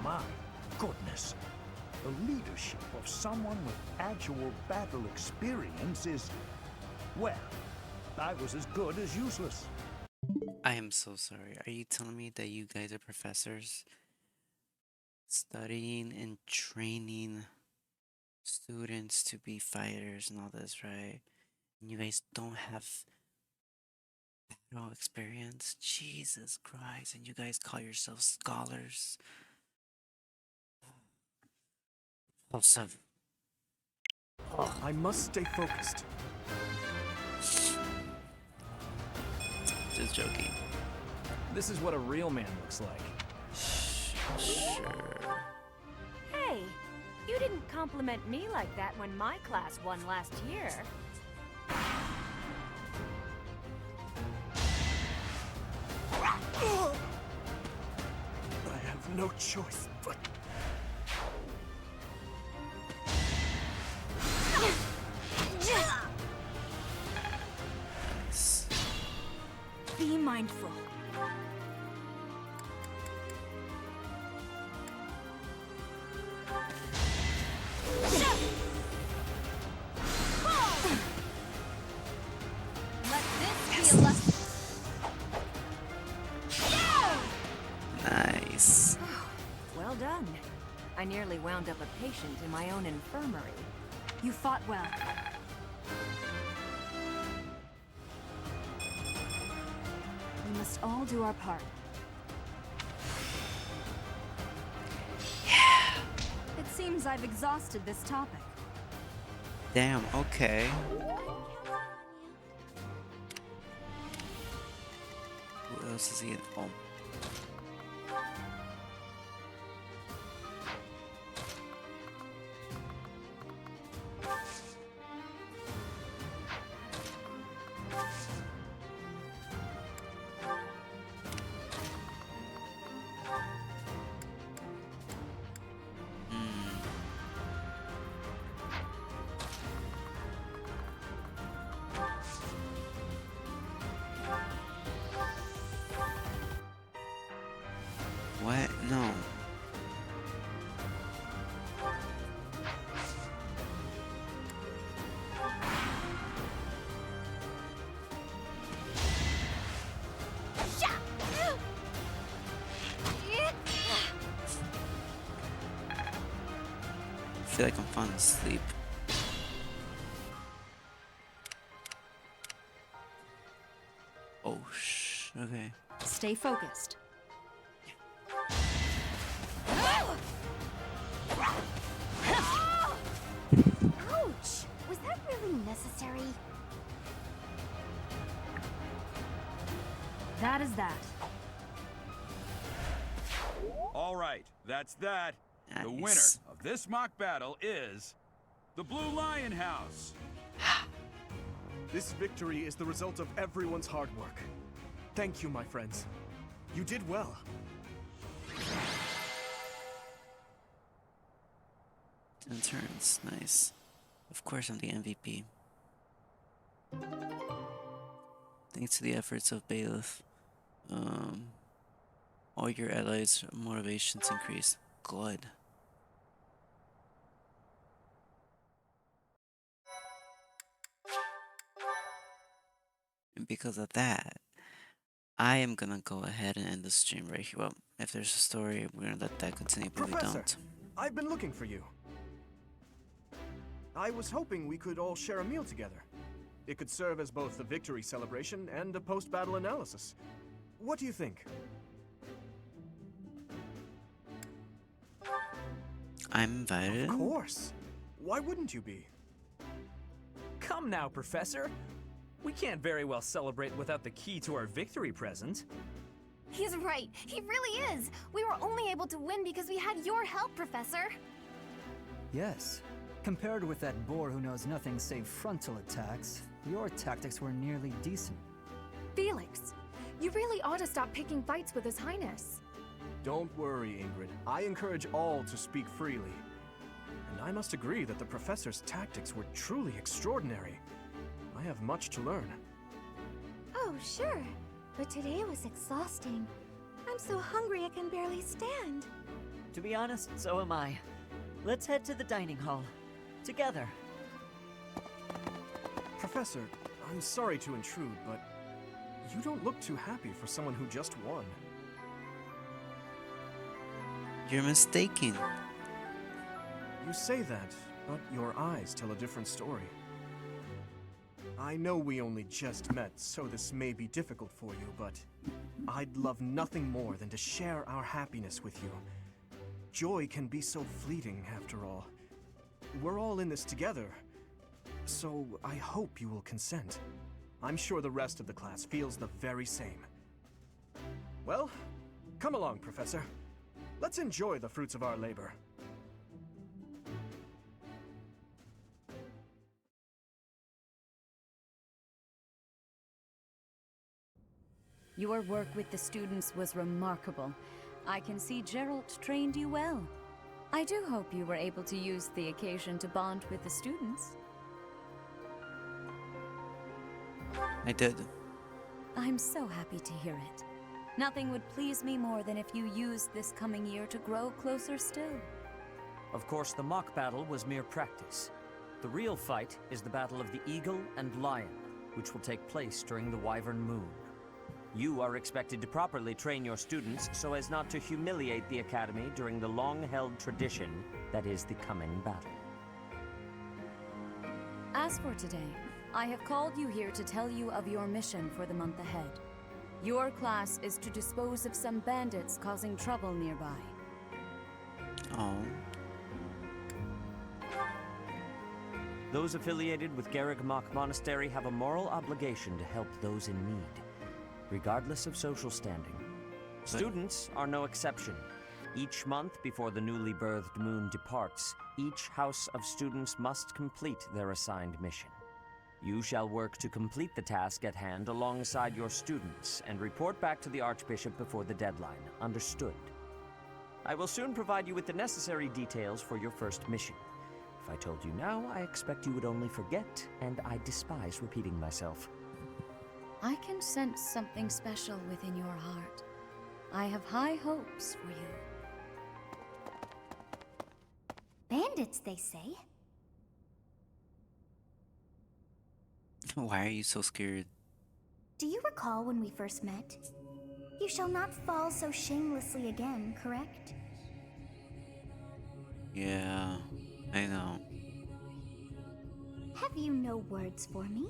My goodness. The leadership of someone with actual battle experience is, well, I was as good as useless. I am so sorry. Are you telling me that you guys are professors studying and training students to be fighters and all this, right? And you guys don't have battle experience? Jesus Christ. And you guys call yourselves scholars? Awesome. I must stay focused. Just joking. This is what a real man looks like. Sure. Hey, you didn't compliment me like that when my class won last year. I have no choice but... Be mindful. Let this be a lesson. Nice. Well done. I nearly wound up a patient in my own infirmary. You fought well. We must all do our part. It seems I've exhausted this topic. Damn, okay. Who else is he in? Oh. What? No. I feel like I'm falling asleep. Oh, okay. Stay focused. Ouch! Was that really necessary? That is that. All right, that's that. The winner Nice. of this mock battle is the Blue Lion House. This victory is the result of everyone's hard work. Thank you, my friends. You did well. 10 turns, nice. Of course I'm the MVP. Thanks to the efforts of Bailiff, all your allies' motivations increase. Good. And because of that, I am gonna go ahead and end the stream right here. Well, if there's a story, we're gonna let that continue, but we Professor, don't. I've been looking for you. I was hoping we could all share a meal together. It could serve as both a victory celebration and a post-battle analysis. What do you think? I'm invited. Of course. Why wouldn't you be? Come now, Professor. We can't very well celebrate without the key to our victory present. He's right. He really is. We were only able to win because we had your help, Professor. Yes. Compared with that boar who knows nothing save frontal attacks, your tactics were nearly decent. Felix, you really ought to stop picking fights with His Highness. Don't worry, Ingrid. I encourage all to speak freely. And I must agree that the Professor's tactics were truly extraordinary. I have much to learn. Oh, sure. But today was exhausting. I'm so hungry I can barely stand. To be honest, so am I. Let's head to the dining hall. Together. Professor, I'm sorry to intrude, but you don't look too happy for someone who just won. You're mistaken. You say that, but your eyes tell a different story. I know we only just met, so this may be difficult for you, but I'd love nothing more than to share our happiness with you. Joy can be so fleeting, after all. We're all in this together, So I hope you will consent. I'm sure the rest of the class feels the very same. Well, come along, Professor. Let's enjoy the fruits of our labor. Your work with the students was remarkable. I can see Gerald trained you well. I do hope you were able to use the occasion to bond with the students. I did. I'm so happy to hear it. Nothing would please me more than if you used this coming year to grow closer still. Of course, the Mach battle was mere practice. The real fight is the Battle of the Eagle and Lion, which will take place during the Wyvern Moon. You are expected to properly train your students so as not to humiliate the Academy during the long-held tradition that is the coming battle. As for today, I have called you here to tell you of your mission for the month ahead. Your class is to dispose of some bandits causing trouble nearby. Oh. Those affiliated with Garreg Mach Monastery have a moral obligation to help those in need, regardless of social standing. Students are no exception. Each month before the newly birthed moon departs, each house of students must complete their assigned mission. You shall work to complete the task at hand alongside your students and report back to the Archbishop before the deadline. Understood? I will soon provide you with the necessary details for your first mission. If I told you now, I expect you would only forget, and I despise repeating myself. I can sense something special within your heart. I have high hopes for you. Bandits, they say? Why are you so scared? Do you recall when we first met? You shall not fall so shamelessly again, correct? Yeah, I know. Have you no words for me?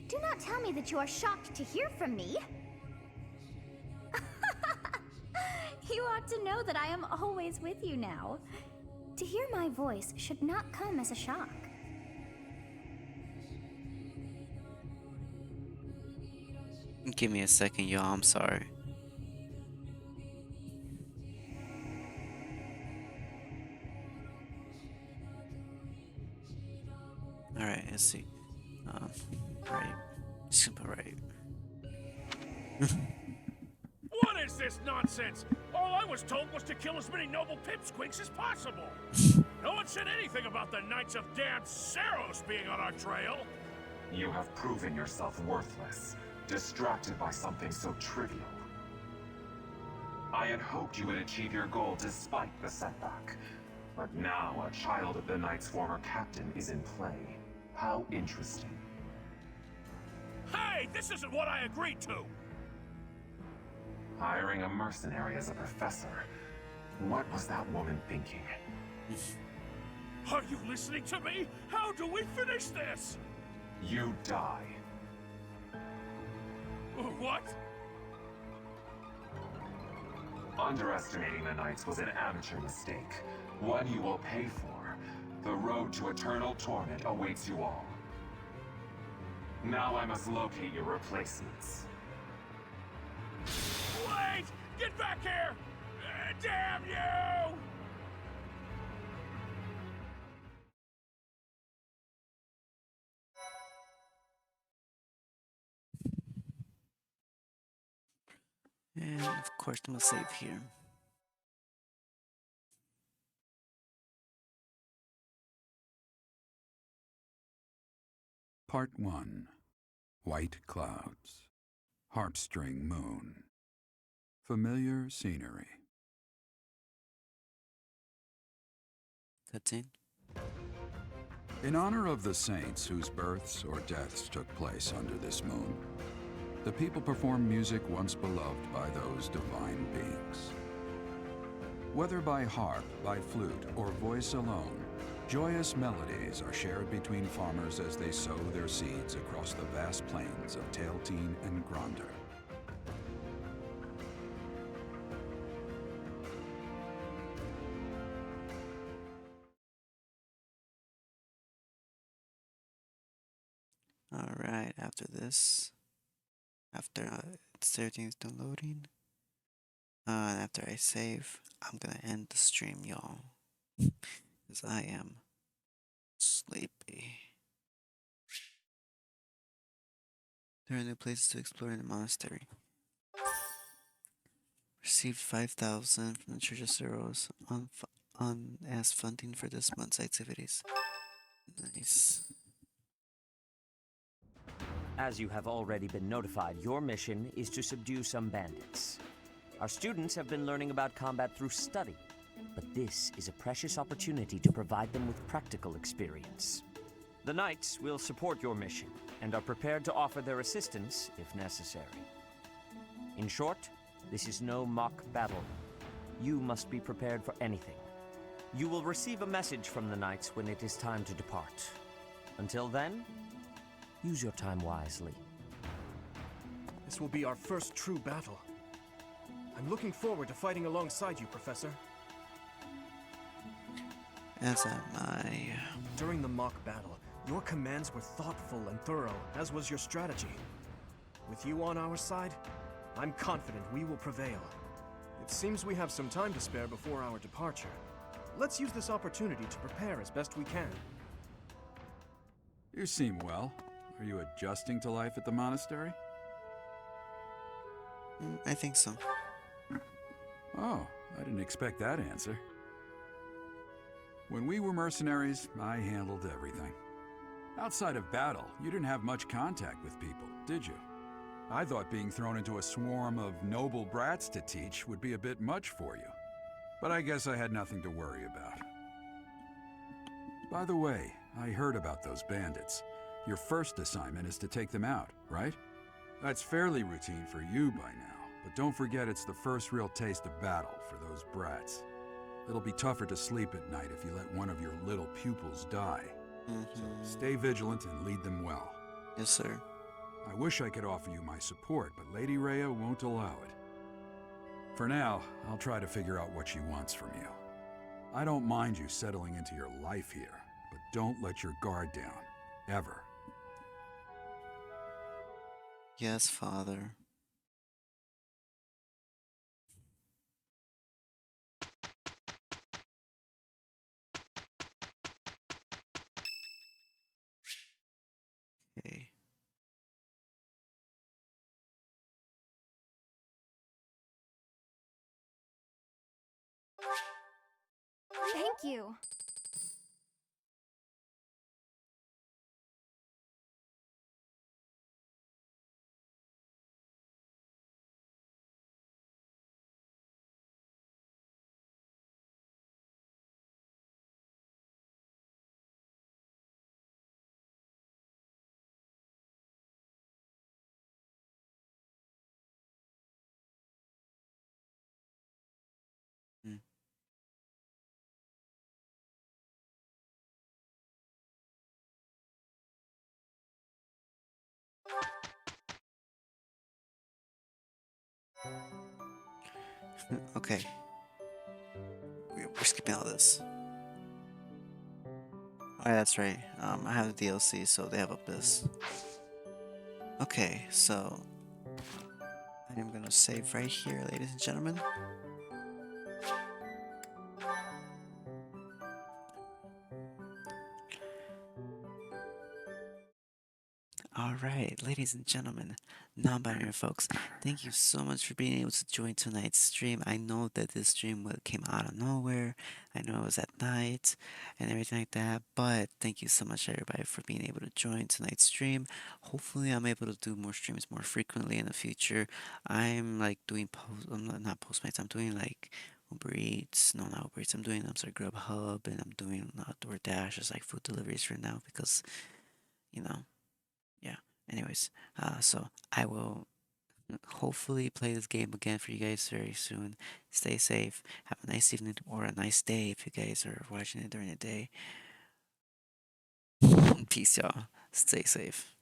Do not tell me that you are shocked to hear from me. You ought to know that I am always with you now. To hear my voice should not come as a shock. Give me a second, y'all. I'm sorry. Alright, let's see. Right. Super right. What is this nonsense? All I was told was to kill as many noble pipsqueaks as possible. No one said anything about the Knights of Damned Saros being on our trail. You have proven yourself worthless, distracted by something so trivial. I had hoped you would achieve your goal despite the setback. But now a child of the Knight's former captain is in play. How interesting. Hey, this isn't what I agreed to! Hiring a mercenary as a professor. What was that woman thinking? Are you listening to me? How do we finish this? You die. What? Underestimating the Knights was an amateur mistake. One you will pay for. The road to eternal torment awaits you all. Now I must locate your replacements. Wait! Get back here! Damn you! And of course, I'm gonna save here. Part 1. White Clouds. Harpstring Moon. Familiar scenery. Cutscene. In honor of the saints whose births or deaths took place under this moon, the people perform music once beloved by those divine beings. Whether by harp, by flute, or voice alone, joyous melodies are shared between farmers as they sow their seeds across the vast plains of Tailteen and Gronder. Alright, after this, after it's everything's done loading, and after I save, I'm gonna end the stream, y'all. Because I am sleepy. There are new places to explore in the monastery. Received 5,000 from the Church of Zeros on as funding for this month's activities. Nice. As you have already been notified, your mission is to subdue some bandits. Our students have been learning about combat through study, but this is a precious opportunity to provide them with practical experience. The Knights will support your mission and are prepared to offer their assistance if necessary. In short, this is no mock battle. You must be prepared for anything. You will receive a message from the Knights when it is time to depart. Until then, use your time wisely. This will be our first true battle. I'm looking forward to fighting alongside you, Professor. As am I. During the mock battle, your commands were thoughtful and thorough, as was your strategy. With you on our side, I'm confident we will prevail. It seems we have some time to spare before our departure. Let's use this opportunity to prepare as best we can. You seem well. Are you adjusting to life at the monastery? I think so. Oh, I didn't expect that answer. When we were mercenaries, I handled everything. Outside of battle, you didn't have much contact with people, did you? I thought being thrown into a swarm of noble brats to teach would be a bit much for you. But I guess I had nothing to worry about. By the way, I heard about those bandits. Your first assignment is to take them out, right? That's fairly routine for you by now, but don't forget it's the first real taste of battle for those brats. It'll be tougher to sleep at night if you let one of your little pupils die. So stay vigilant and lead them well. Yes, sir. I wish I could offer you my support, but Lady Rhea won't allow it. For now, I'll try to figure out what she wants from you. I don't mind you settling into your life here, but don't let your guard down. Ever. Yes, Father. Okay. Thank you. Hmm. Okay. We're skipping all this. Oh, yeah, that's right. I have the DLC, so they have up this. Okay, so I am gonna save right here, ladies and gentlemen. Alright, ladies and gentlemen, non-binary folks, thank you so much for being able to join tonight's stream. I know that this stream came out of nowhere. I know it was at night and everything like that, but thank you so much everybody for being able to join tonight's stream. Hopefully I'm able to do more streams more frequently in the future. I'm like doing not Postmates, I'm doing like Uber Eats, no, not Uber Eats, I'm sorry, Grubhub, and I'm doing DoorDash as like food deliveries for now because, you know, yeah. Anyways, so I will hopefully play this game again for you guys very soon. Stay safe. Have a nice evening or a nice day if you guys are watching it during the day. Peace, y'all. Stay safe.